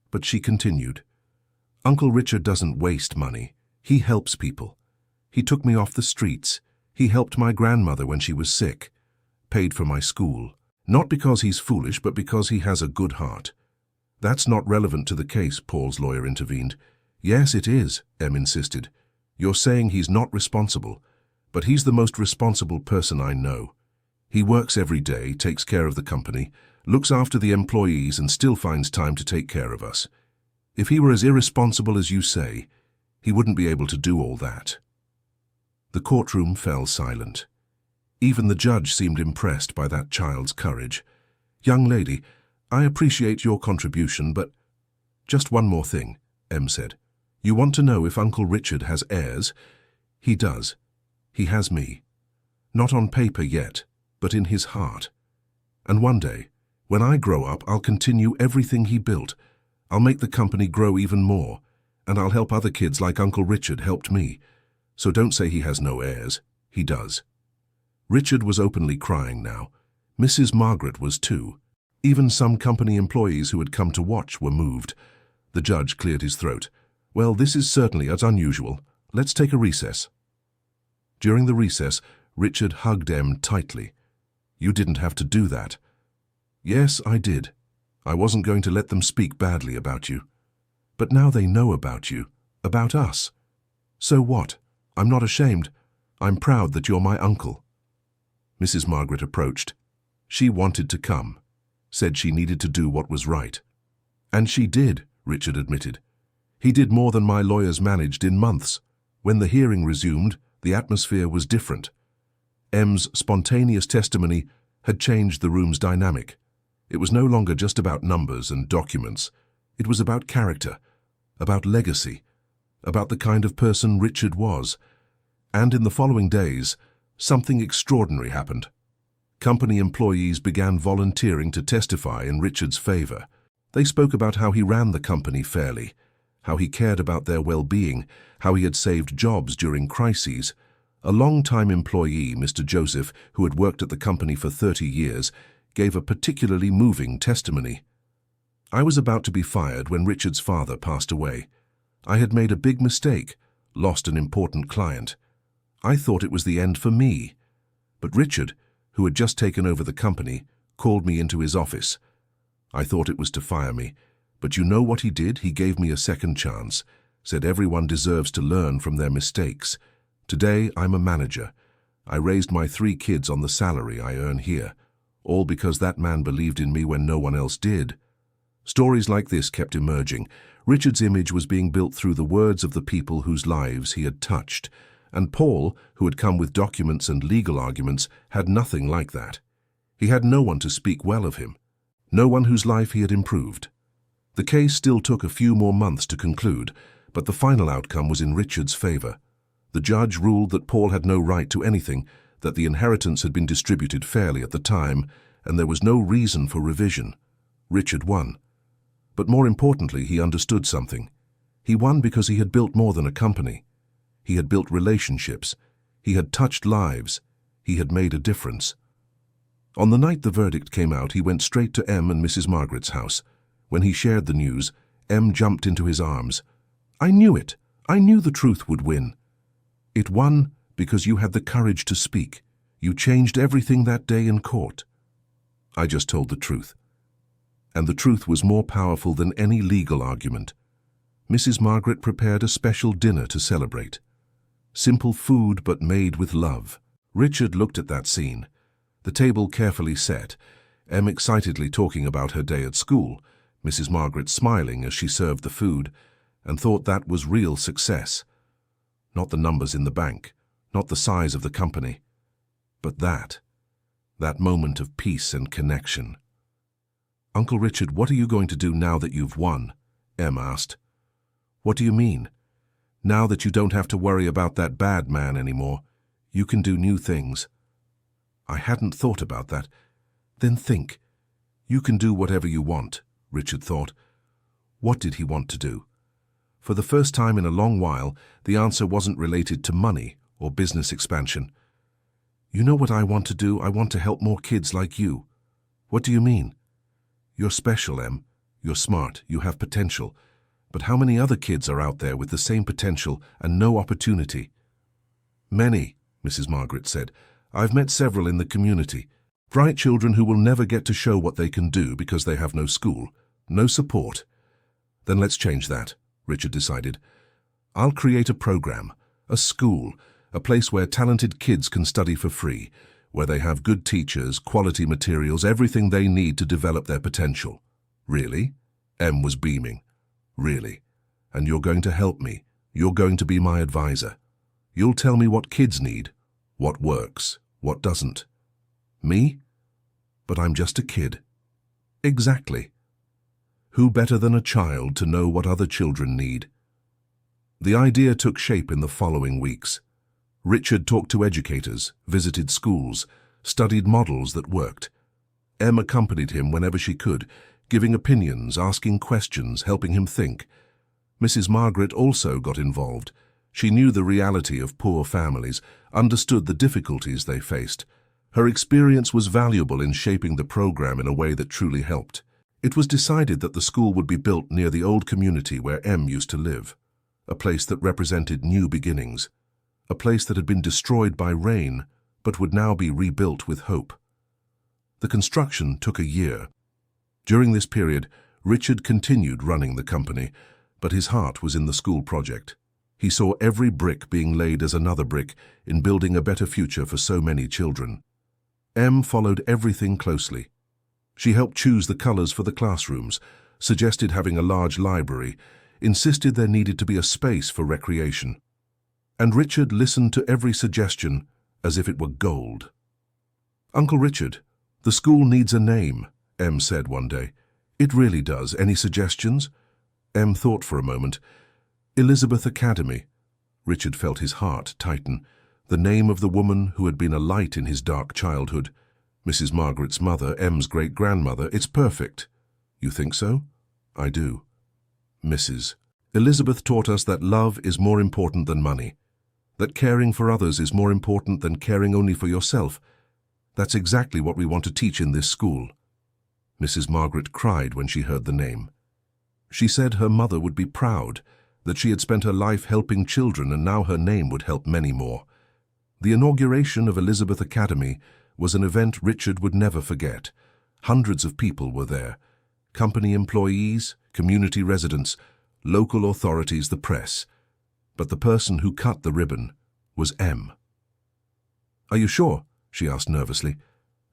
S1: But she continued. "Uncle Richard doesn't waste money. He helps people. He took me off the streets. He helped my grandmother when she was sick. Paid for my school. Not because he's foolish, but because he has a good heart." "That's not relevant to the case," Paul's lawyer intervened. "Yes, it is," Em insisted. "You're saying he's not responsible, but he's the most responsible person I know. He works every day, takes care of the company, looks after the employees, and still finds time to take care of us. If he were as irresponsible as you say, he wouldn't be able to do all that." The courtroom fell silent. Even the judge seemed impressed by that child's courage. "Young lady, I appreciate your contribution, but—" "Just one more thing," Em said. "You want to know if Uncle Richard has heirs? He does. He has me. Not on paper yet, but in his heart. And one day, when I grow up, I'll continue everything he built. I'll make the company grow even more, and I'll help other kids like Uncle Richard helped me. So don't say he has no heirs. He does." Richard was openly crying now. Mrs. Margaret was too. Even some company employees who had come to watch were moved. The judge cleared his throat. "Well, this is certainly as unusual. Let's take a recess." During the recess, Richard hugged Em tightly. "You didn't have to do that." "Yes, I did. I wasn't going to let them speak badly about you. But now they know about you, about us. So what? I'm not ashamed. I'm proud that you're my uncle." Mrs. Margaret approached. She wanted to come, said she needed to do what was right. "And she did," Richard admitted. "He did more than my lawyers managed in months. When the hearing resumed, the atmosphere was different. Em's spontaneous testimony had changed the room's dynamic. It was no longer just about numbers and documents. It was about character, about legacy, about the kind of person Richard was. And in the following days, something extraordinary happened. Company employees began volunteering to testify in Richard's favor. They spoke about how he ran the company fairly, how he cared about their well-being, how he had saved jobs during crises. A long-time employee, Mr. Joseph, who had worked at the company for 30 years, gave a particularly moving testimony. "I was about to be fired when Richard's father passed away. I had made a big mistake, lost an important client. I thought it was the end for me. But Richard, who had just taken over the company, called me into his office. I thought it was to fire me, but you know what he did? He gave me a second chance, said everyone deserves to learn from their mistakes. Today, I'm a manager. I raised my 3 kids on the salary I earn here, all because that man believed in me when no one else did." Stories like this kept emerging. Richard's image was being built through the words of the people whose lives he had touched. And Paul, who had come with documents and legal arguments, had nothing like that. He had no one to speak well of him, no one whose life he had improved. The case still took a few more months to conclude, but the final outcome was in Richard's favor. The judge ruled that Paul had no right to anything, that the inheritance had been distributed fairly at the time, and there was no reason for revision. Richard won. But more importantly, he understood something. He won because he had built more than a company. He had built relationships. He had touched lives. He had made a difference. On the night the verdict came out, he went straight to Em and Mrs. Margaret's house. When he shared the news, Em jumped into his arms. "I knew it. I knew the truth would win." "It won because you had the courage to speak. You changed everything that day in court." "I just told the truth." And the truth was more powerful than any legal argument. Mrs. Margaret prepared a special dinner to celebrate. Simple food, but made with love. Richard looked at that scene. The table carefully set, Em excitedly talking about her day at school, Mrs. Margaret smiling as she served the food, and thought that was real success. Not the numbers in the bank, not the size of the company, but that moment of peace and connection. Uncle Richard, what are you going to do now that you've won? Em asked. What do you mean? Now that you don't have to worry about that bad man anymore, you can do new things. I hadn't thought about that. Then think. You can do whatever you want, Richard thought. What did he want to do? For the first time in a long while, the answer wasn't related to money or business expansion. You know what I want to do? I want to help more kids like you. What do you mean? You're special, Em. You're smart. You have potential. But how many other kids are out there with the same potential and no opportunity? Many, Mrs. Margaret said. I've met several in the community. Bright children who will never get to show what they can do because they have no school, no support. Then let's change that, Richard decided. I'll create a program, a school, a place where talented kids can study for free, where they have good teachers, quality materials, everything they need to develop their potential. Really? Em was beaming. Really? And you're going to help me? You're going to be my advisor? You'll tell me what kids need, what works, what doesn't. Me? But I'm just a kid. Exactly. Who better than a child to know what other children need? The idea took shape in the following weeks. Richard talked to educators, visited schools, studied models that worked. Em accompanied him whenever she could, giving opinions, asking questions, helping him think. Mrs. Margaret also got involved. She knew the reality of poor families, understood the difficulties they faced. Her experience was valuable in shaping the program in a way that truly helped. It was decided that the school would be built near the old community where Em used to live, a place that represented new beginnings, a place that had been destroyed by rain but would now be rebuilt with hope. The construction took a year. During this period, Richard continued running the company, but his heart was in the school project. He saw every brick being laid as another brick in building a better future for so many children. Em followed everything closely. She helped choose the colors for the classrooms, suggested having a large library, insisted there needed to be a space for recreation. And Richard listened to every suggestion as if it were gold. Uncle Richard, the school needs a name, Em said one day. It really does. Any suggestions? Em thought for a moment. Elizabeth Academy. Richard felt his heart tighten. The name of the woman who had been a light in his dark childhood. Mrs. Margaret's mother, Em's great-grandmother. It's perfect. You think so? I do. Mrs. Elizabeth taught us that love is more important than money, that caring for others is more important than caring only for yourself. That's exactly what we want to teach in this school. Mrs. Margaret cried when she heard the name. She said her mother would be proud, that she had spent her life helping children and now her name would help many more. The inauguration of Elizabeth Academy was an event Richard would never forget. Hundreds of people were there. Company employees, community residents, local authorities, the press. But the person who cut the ribbon was Em. Are you sure? She asked nervously.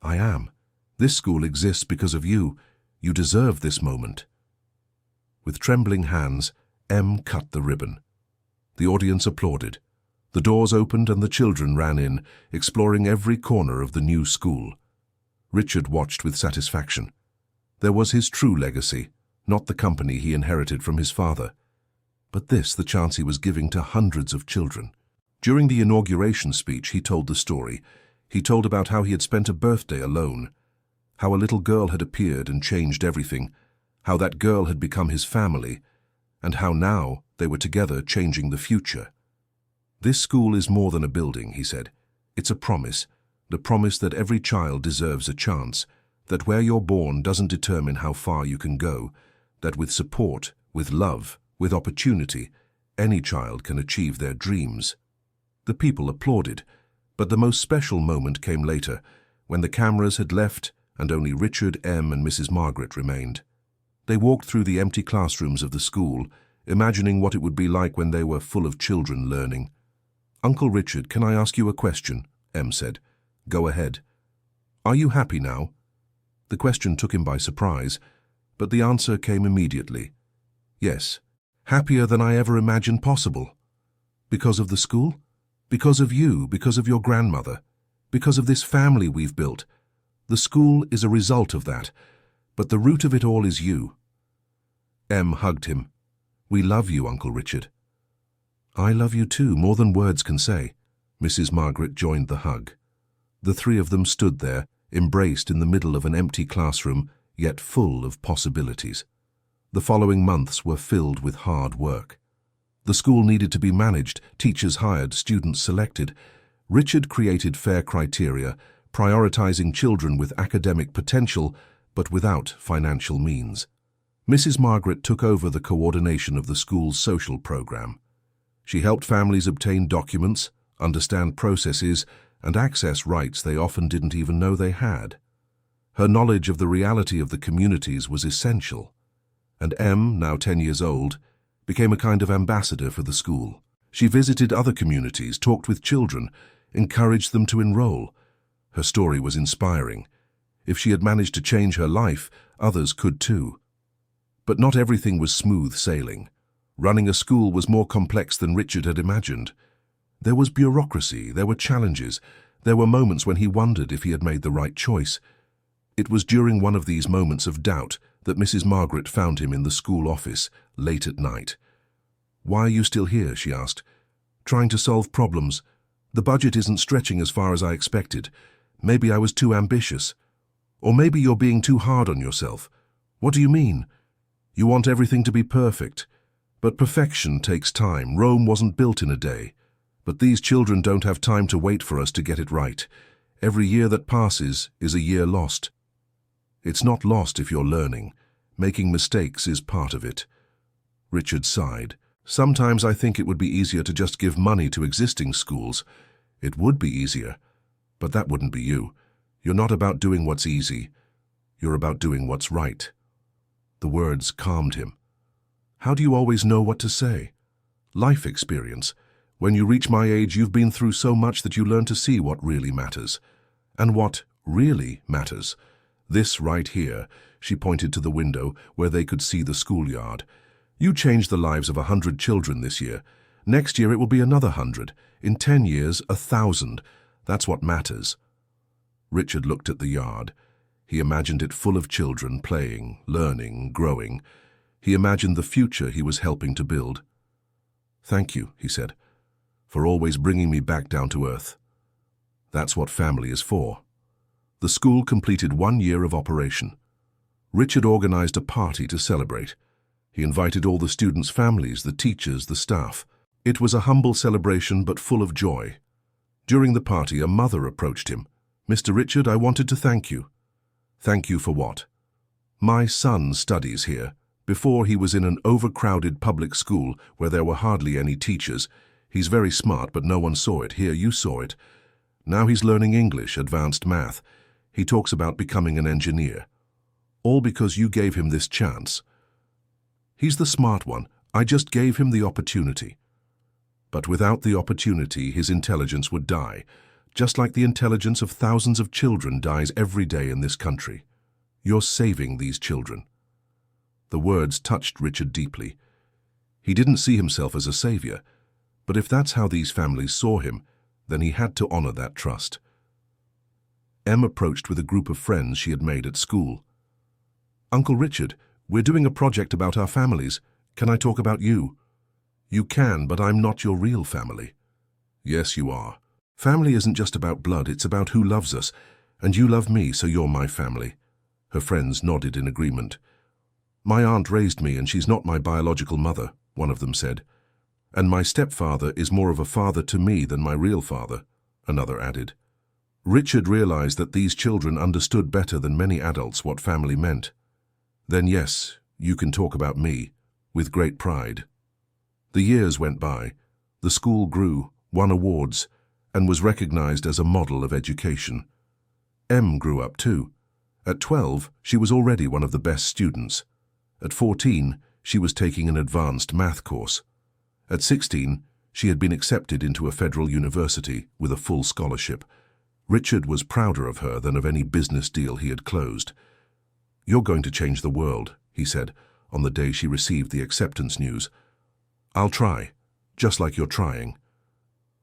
S1: I am. This school exists because of you. You deserve this moment. With trembling hands, Em cut the ribbon. The audience applauded. The doors opened and the children ran in, exploring every corner of the new school. Richard watched with satisfaction. There was his true legacy, not the company he inherited from his father. But this the chance he was giving to hundreds of children. During the inauguration speech, he told the story. He told about how he had spent a birthday alone, how a little girl had appeared and changed everything, how that girl had become his family, and how now they were together changing the future. This school is more than a building, he said. It's a promise, the promise that every child deserves a chance, that where you're born doesn't determine how far you can go, that with support, with love, with opportunity, any child can achieve their dreams. The people applauded, but the most special moment came later, when the cameras had left and only Richard, Em, and Mrs. Margaret remained. They walked through the empty classrooms of the school, imagining what it would be like when they were full of children learning. Uncle Richard, can I ask you a question? Em said. Go ahead. Are you happy now? The question took him by surprise, but the answer came immediately. Yes, happier than I ever imagined possible. Because of the school? Because of you, because of your grandmother, because of this family we've built. The school is a result of that, But the root of it all is you." Em hugged him. "We love you, Uncle Richard." "I love you too, more than words can say." Mrs. Margaret joined the hug. The three of them stood there, embraced in the middle of an empty classroom, yet full of possibilities. The following months were filled with hard work. The school needed to be managed, teachers hired, students selected. Richard created fair criteria, prioritizing children with academic potential, but without financial means. Mrs. Margaret took over the coordination of the school's social program. She helped families obtain documents, understand processes, and access rights they often didn't even know they had. Her knowledge of the reality of the communities was essential, and Em, now 10 years old, became a kind of ambassador for the school. She visited other communities, talked with children, encouraged them to enroll. Her story was inspiring. If she had managed to change her life, others could too. But not everything was smooth sailing. Running a school was more complex than Richard had imagined. There was bureaucracy, there were challenges, there were moments when he wondered if he had made the right choice. It was during one of these moments of doubt that Mrs. Margaret found him in the school office, late at night. "Why are you still here?" she asked. "Trying to solve problems. The budget isn't stretching as far as I expected. Maybe I was too ambitious. Or maybe you're being too hard on yourself. What do you mean? You want everything to be perfect. But perfection takes time. Rome wasn't built in a day. But these children don't have time to wait for us to get it right. Every year that passes is a year lost." "It's not lost if you're learning. Making mistakes is part of it." Richard sighed. "Sometimes I think it would be easier to just give money to existing schools. It would be easier. But that wouldn't be you. You're not about doing what's easy. You're about doing what's right." The words calmed him. "How do you always know what to say?" "Life experience. When you reach my age, you've been through so much that you learn to see what really matters. And what really matters. This right here," she pointed to the window where they could see the schoolyard. "You changed the lives of 100 children this year. Next year it will be another 100. In 10 years, 1,000. That's what matters." Richard looked at the yard. He imagined it full of children playing, learning, growing. He imagined the future he was helping to build. "Thank you," he said, "for always bringing me back down to earth. That's what family is for." The school completed 1 year of operation. Richard organized a party to celebrate. He invited all the students' families, the teachers, the staff. It was a humble celebration but full of joy. During the party, a mother approached him. "Mr. Richard, I wanted to thank you." "Thank you for what?" "My son studies here. Before, he was in an overcrowded public school where there were hardly any teachers. He's very smart, but no one saw it. Here, you saw it. Now he's learning English, advanced math. He talks about becoming an engineer. All because you gave him this chance. He's the smart one. I just gave him the opportunity." But without the opportunity, his intelligence would die, just like the intelligence of thousands of children dies every day in this country. You're saving these children. The words touched Richard deeply. He didn't see himself as a savior, but if that's how these families saw him, then he had to honor that trust. Em approached with a group of friends she had made at school. "Uncle Richard, we're doing a project about our families. Can I talk about you?" "You can, but I'm not your real family." "Yes, you are. Family isn't just about blood, it's about who loves us. And you love me, so you're my family." Her friends nodded in agreement. "My aunt raised me, and she's not my biological mother," one of them said. "And my stepfather is more of a father to me than my real father," another added. Richard realized that these children understood better than many adults what family meant. "Then yes, you can talk about me, with great pride." The years went by. The school grew, won awards, and was recognized as a model of education. Em grew up too. At 12, she was already one of the best students. At 14, she was taking an advanced math course. At 16, she had been accepted into a federal university with a full scholarship. Richard was prouder of her than of any business deal he had closed. "You're going to change the world," he said, on the day she received the acceptance news. "I'll try, just like you're trying."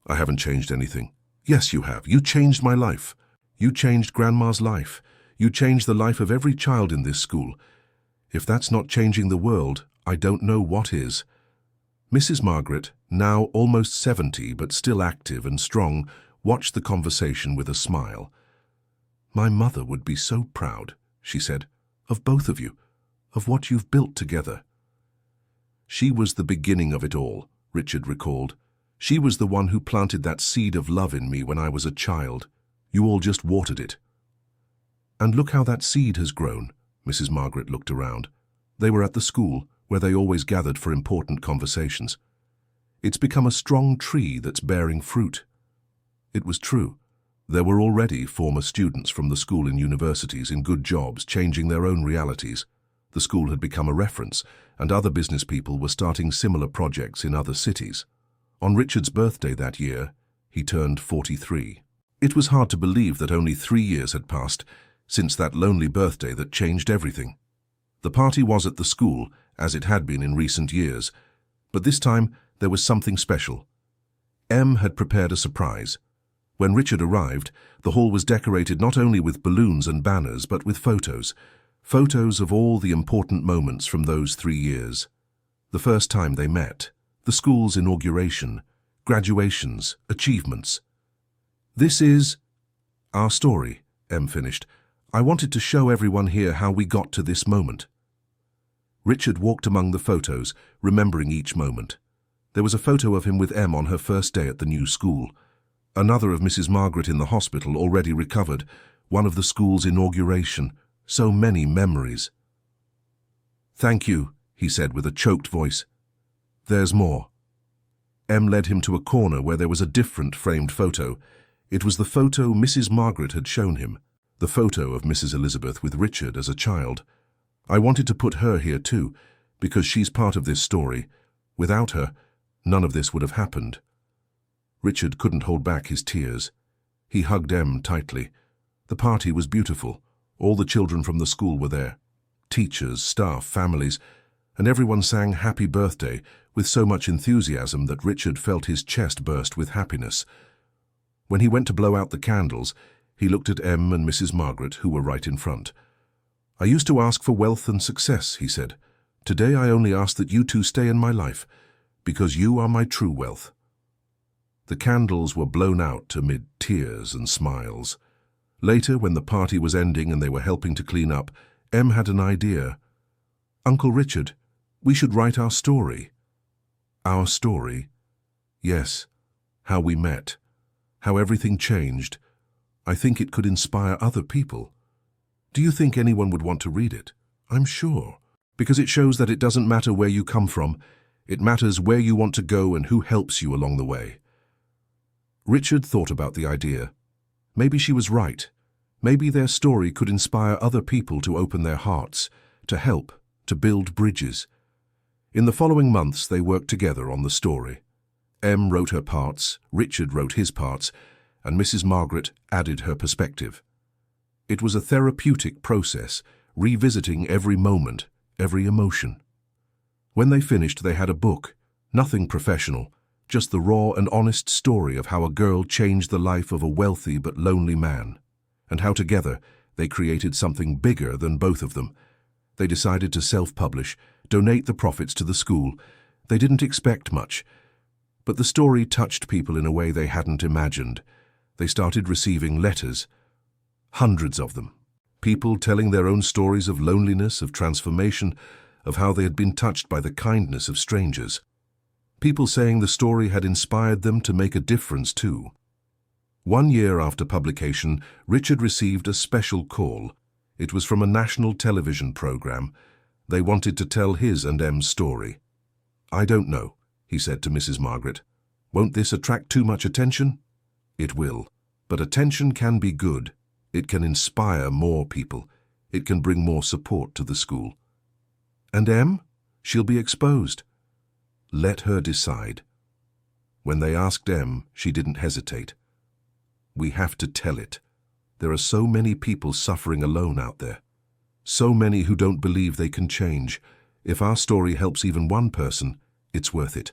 S1: "I haven't changed anything." "Yes, you have. You changed my life. You changed Grandma's life. You changed the life of every child in this school. If that's not changing the world, I don't know what is." Mrs. Margaret, now almost 70 but still active and strong, watched the conversation with a smile. "My mother would be so proud," she said, "of both of you, of what you've built together." "She was the beginning of it all," Richard recalled. "She was the one who planted that seed of love in me when I was a child. You all just watered it." "And look how that seed has grown." Mrs. Margaret looked around. They were at the school, where they always gathered for important conversations. "It's become a strong tree that's bearing fruit." It was true. There were already former students from the school and universities in good jobs changing their own realities. The school had become a reference, and other business people were starting similar projects in other cities. On Richard's birthday that year, he turned 43. It was hard to believe that only 3 years had passed since that lonely birthday that changed everything. The party was at the school, as it had been in recent years, but this time there was something special. Em had prepared a surprise. When Richard arrived, the hall was decorated not only with balloons and banners, but with photos of all the important moments from those 3 years. The first time they met, the school's inauguration, graduations, achievements. "This is our story," Em finished. "I wanted to show everyone here how we got to this moment." Richard walked among the photos, remembering each moment. There was a photo of him with Em on her first day at the new school. Another of Mrs. Margaret in the hospital, already recovered. One of the school's inauguration. So many memories. "Thank you," he said with a choked voice. "There's more." Em led him to a corner where there was a different framed photo. It was the photo Mrs. Margaret had shown him, the photo of Mrs. Elizabeth with Richard as a child. "I wanted to put her here too, because she's part of this story. Without her, none of this would have happened." Richard couldn't hold back his tears. He hugged Em tightly. The party was beautiful. All the children from the school were there. Teachers, staff, families, and everyone sang happy birthday with so much enthusiasm that Richard felt his chest burst with happiness. When he went to blow out the candles, he looked at Em and Mrs. Margaret, who were right in front. "I used to ask for wealth and success," he said. "Today I only ask that you two stay in my life, because you are my true wealth." The candles were blown out amid tears and smiles. Later, when the party was ending and they were helping to clean up, Em had an idea. "Uncle Richard, we should write our story." "Our story?" "Yes. How we met. How everything changed. I think it could inspire other people." "Do you think anyone would want to read it?" "I'm sure. Because it shows that it doesn't matter where you come from. It matters where you want to go and who helps you along the way." Richard thought about the idea. Maybe she was right. Maybe their story could inspire other people to open their hearts, to help, to build bridges. In the following months, they worked together on the story. Em wrote her parts, Richard wrote his parts, and Mrs. Margaret added her perspective. It was a therapeutic process, revisiting every moment, every emotion. When they finished, they had a book, nothing professional, just the raw and honest story of how a girl changed the life of a wealthy but lonely man, and how together they created something bigger than both of them. They decided to self-publish, donate the profits to the school. They didn't expect much, but the story touched people in a way they hadn't imagined. They started receiving letters, hundreds of them. People telling their own stories of loneliness, of transformation, of how they had been touched by the kindness of strangers. People saying the story had inspired them to make a difference too. 1 year after publication, Richard received a special call. It was from a national television program. They wanted to tell his and Em's story. "I don't know," he said to Mrs. Margaret. "Won't this attract too much attention?" "It will. But attention can be good. It can inspire more people. It can bring more support to the school." "And Em? She'll be exposed." "Let her decide." When they asked Em, she didn't hesitate. "We have to tell it. There are so many people suffering alone out there. So many who don't believe they can change. If our story helps even one person, it's worth it."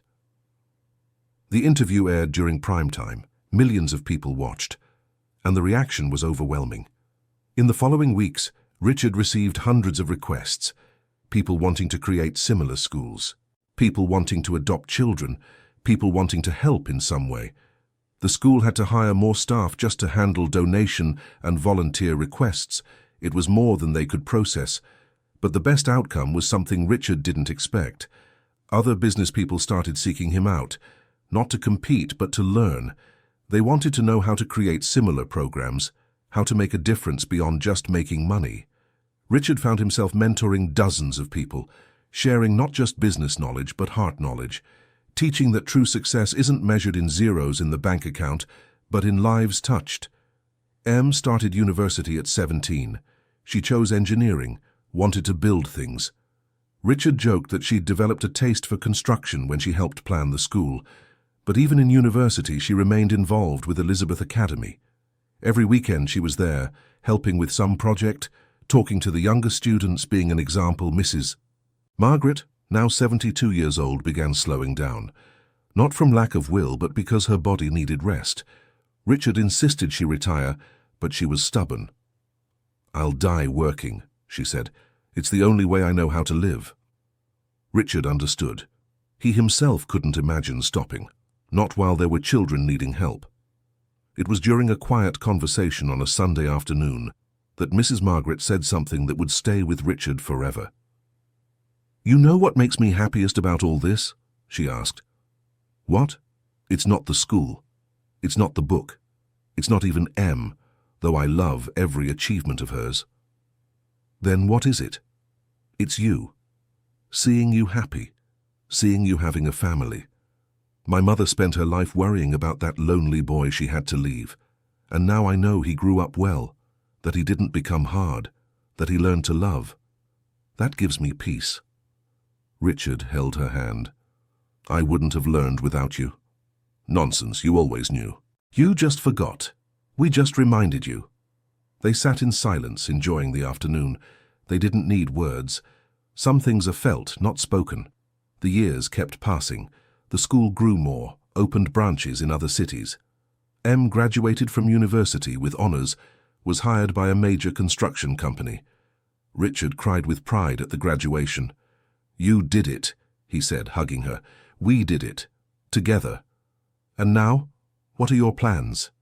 S1: The interview aired during prime time. Millions of people watched, and the reaction was overwhelming. In the following weeks, Richard received hundreds of requests, people wanting to create similar schools, people wanting to adopt children, people wanting to help in some way. The school had to hire more staff just to handle donation and volunteer requests. It was more than they could process. But the best outcome was something Richard didn't expect. Other business people started seeking him out, not to compete but to learn. They wanted to know how to create similar programs, how to make a difference beyond just making money. Richard found himself mentoring dozens of people, sharing not just business knowledge but heart knowledge, teaching that true success isn't measured in zeros in the bank account, but in lives touched. Em started university at 17. She chose engineering, wanted to build things. Richard joked that she'd developed a taste for construction when she helped plan the school, but even in university she remained involved with Elizabeth Academy. Every weekend she was there, helping with some project, talking to the younger students, being an example. Mrs. Margaret, now 72 years old, began slowing down, not from lack of will but because her body needed rest. Richard insisted she retire, but she was stubborn. "I'll die working," she said. "It's the only way I know how to live." Richard understood. He himself couldn't imagine stopping, not while there were children needing help. It was during a quiet conversation on a Sunday afternoon that Mrs. Margaret said something that would stay with Richard forever. "You know what makes me happiest about all this?" she asked. "What?" "It's not the school. It's not the book. It's not even Em, though I love every achievement of hers." "Then what is it?" "It's you. Seeing you happy. Seeing you having a family. My mother spent her life worrying about that lonely boy she had to leave, and now I know he grew up well, that he didn't become hard, that he learned to love. That gives me peace." Richard held her hand. "I wouldn't have learned without you." "Nonsense, you always knew." "You just forgot. We just reminded you." They sat in silence, enjoying the afternoon. They didn't need words. Some things are felt, not spoken. The years kept passing. The school grew more, opened branches in other cities. Em graduated from university with honors, was hired by a major construction company. Richard cried with pride at the graduation. "You did it," he said, hugging her. "We did it. Together. And now, what are your plans?"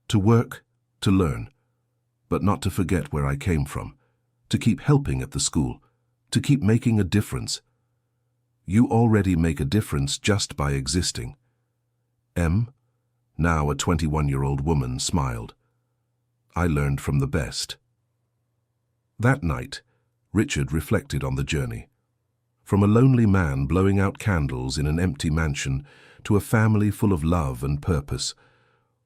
S1: "To work, to learn, but not to forget where I came from, to keep helping at the school, to keep making a difference." "You already make a difference just by existing." Em, now a 21-year-old woman, smiled. "I learned from the best." That night, Richard reflected on the journey. From a lonely man blowing out candles in an empty mansion to a family full of love and purpose,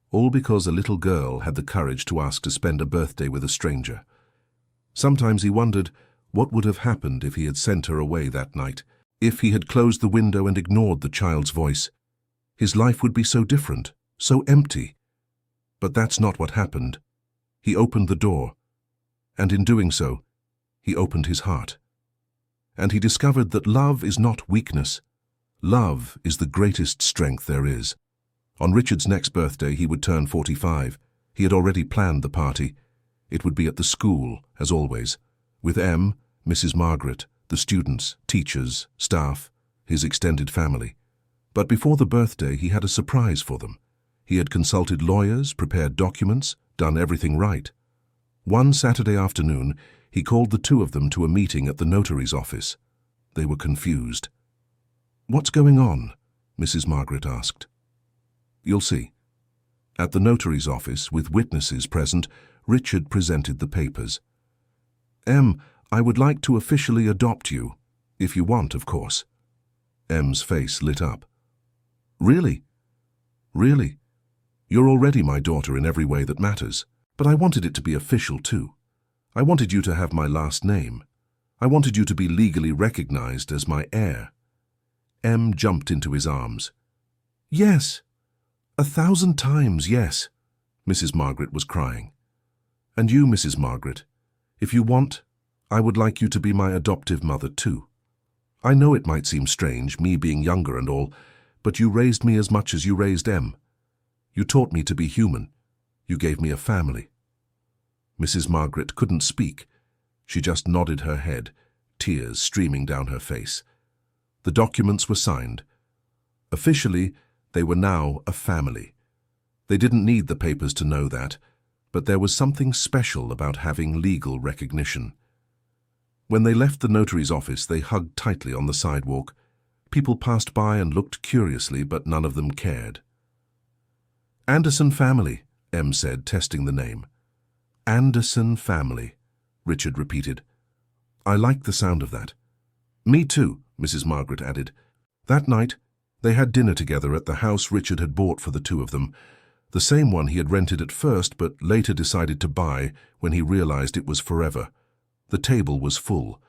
S1: all because a little girl had the courage to ask to spend a birthday with a stranger. Sometimes he wondered what would have happened if he had sent her away that night, if he had closed the window and ignored the child's voice. His life would be so different, so empty. But that's not what happened. He opened the door, and in doing so, he opened his heart. And he discovered that love is not weakness. Love is the greatest strength there is. On Richard's next birthday, he would turn 45. He had already planned the party. It would be at the school, as always, with Em, Mrs. Margaret, the students, teachers, staff, his extended family. But before the birthday, he had a surprise for them. He had consulted lawyers, prepared documents, done everything right. One Saturday afternoon, he called the two of them to a meeting at the notary's office. They were confused. "What's going on?" Mrs. Margaret asked. "You'll see." At the notary's office, with witnesses present, Richard presented the papers. "Em, I would like to officially adopt you, if you want, of course." Em's face lit up. "Really? Really? You're already my daughter in every way that matters, but I wanted it to be official too. I wanted you to have my last name. I wanted you to be legally recognized as my heir." Em jumped into his arms. "Yes, 1,000 times yes," Mrs. Margaret was crying. "And you, Mrs. Margaret, if you want, I would like you to be my adoptive mother too. I know it might seem strange, me being younger and all, but you raised me as much as you raised Em. You taught me to be human. You gave me a family." Mrs. Margaret couldn't speak. She just nodded her head, tears streaming down her face. The documents were signed. Officially, they were now a family. They didn't need the papers to know that, but there was something special about having legal recognition. When they left the notary's office, they hugged tightly on the sidewalk. People passed by and looked curiously, but none of them cared. "Anderson family," Em said, testing the name. "Anderson family," Richard repeated. "I like the sound of that." "Me too," Mrs. Margaret added. That night, they had dinner together at the house Richard had bought for the two of them, the same one he had rented at first but later decided to buy when he realized it was forever. The table was full,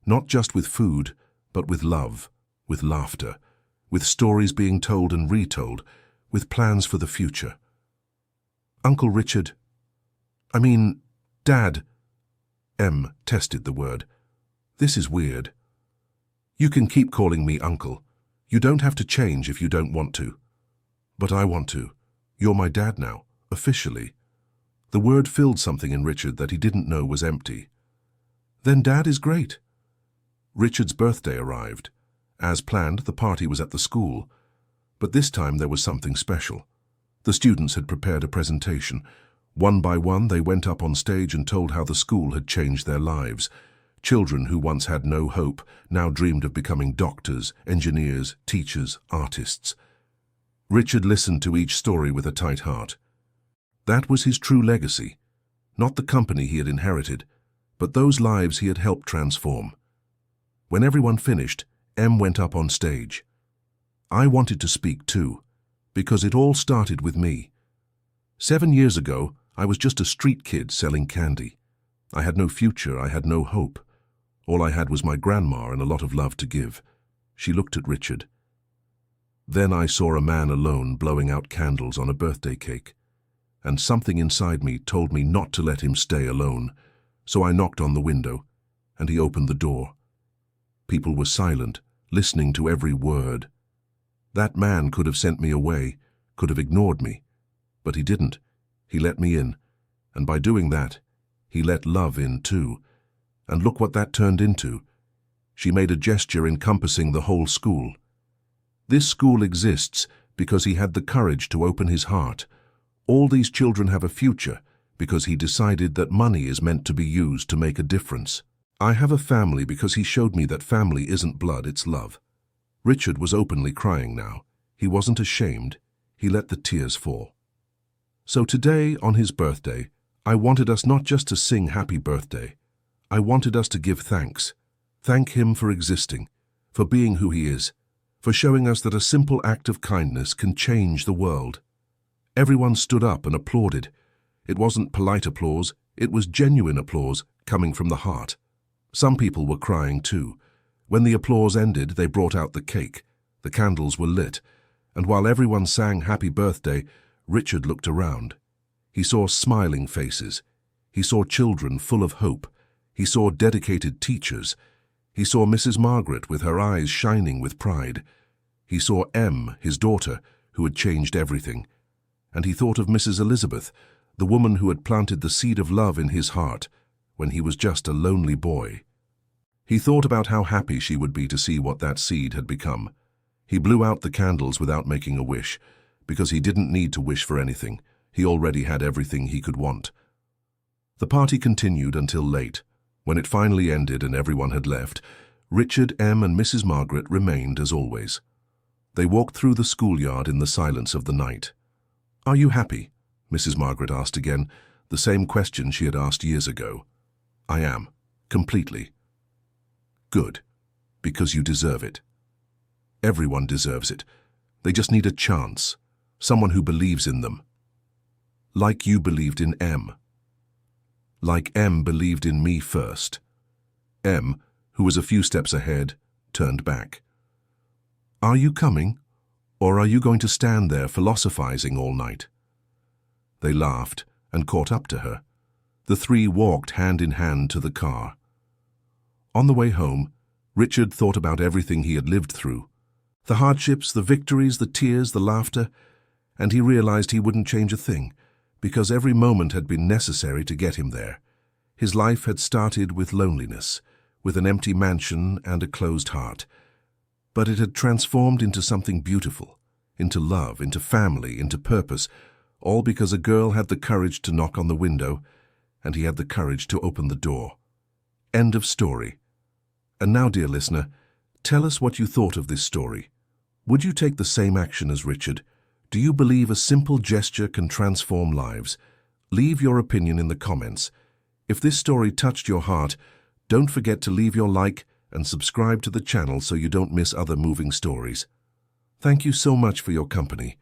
S1: not just with food, but with love, with laughter, with stories being told and retold, with plans for the future. "Uncle Richard, Dad," Em tested the word. "This is weird." "You can keep calling me Uncle. You don't have to change if you don't want to." "But I want to. You're my dad now, officially." The word filled something in Richard that he didn't know was empty. "Then Dad is great." Richard's birthday arrived. As planned, the party was at the school. But this time there was something special. The students had prepared a presentation. One by one, they went up on stage and told how the school had changed their lives. Children who once had no hope now dreamed of becoming doctors, engineers, teachers, artists. Richard listened to each story with a tight heart. That was his true legacy. Not the company he had inherited, but those lives he had helped transform. When everyone finished, Em went up on stage. I wanted to speak too, because it all started with me. 7 years ago, I was just a street kid selling candy. I had no future, I had no hope. All I had was my grandma and a lot of love to give. She looked at Richard. Then I saw a man alone blowing out candles on a birthday cake, and something inside me told me not to let him stay alone. So I knocked on the window, and he opened the door. People were silent, listening to every word. That man could have sent me away, could have ignored me, but he didn't. He let me in, and by doing that, he let love in too. And look what that turned into. She made a gesture encompassing the whole school. This school exists because he had the courage to open his heart. All these children have a future because he decided that money is meant to be used to make a difference. I have a family because he showed me that family isn't blood, it's love. Richard was openly crying now. He wasn't ashamed. He let the tears fall. So today, on his birthday, I wanted us not just to sing happy birthday. I wanted us to give thanks. Thank him for existing, for being who he is, for showing us that a simple act of kindness can change the world. Everyone stood up and applauded. It wasn't polite applause, it was genuine applause coming from the heart. Some people were crying too. When the applause ended, they brought out the cake. The candles were lit, and while everyone sang happy birthday, Richard looked around. He saw smiling faces. He saw children full of hope. He saw dedicated teachers. He saw Mrs. Margaret with her eyes shining with pride. He saw Em, his daughter, who had changed everything. And he thought of Mrs. Elizabeth, the woman who had planted the seed of love in his heart when he was just a lonely boy. He thought about how happy she would be to see what that seed had become. He blew out the candles without making a wish, because he didn't need to wish for anything. He already had everything he could want. The party continued until late. When it finally ended and everyone had left, Richard, Em, and Mrs. Margaret remained as always. They walked through the schoolyard in the silence of the night. "Are you happy?" Mrs. Margaret asked again, the same question she had asked years ago. "I am, completely." "Good, because you deserve it. Everyone deserves it. They just need a chance, someone who believes in them. Like you believed in Em. Like Em believed in me first." Em, who was a few steps ahead, turned back. "Are you coming, or are you going to stand there philosophizing all night?" They laughed and caught up to her. The three walked hand in hand to the car. On the way home, Richard thought about everything he had lived through. The hardships, the victories, the tears, the laughter, and he realized he wouldn't change a thing, because every moment had been necessary to get him there. His life had started with loneliness, with an empty mansion and a closed heart. But it had transformed into something beautiful, into love, into family, into purpose, all because a girl had the courage to knock on the window, and he had the courage to open the door. End of story. And now, dear listener, tell us what you thought of this story. Would you take the same action as Richard? Do you believe a simple gesture can transform lives? Leave your opinion in the comments. If this story touched your heart, don't forget to leave your like and subscribe to the channel so you don't miss other moving stories. Thank you so much for your company.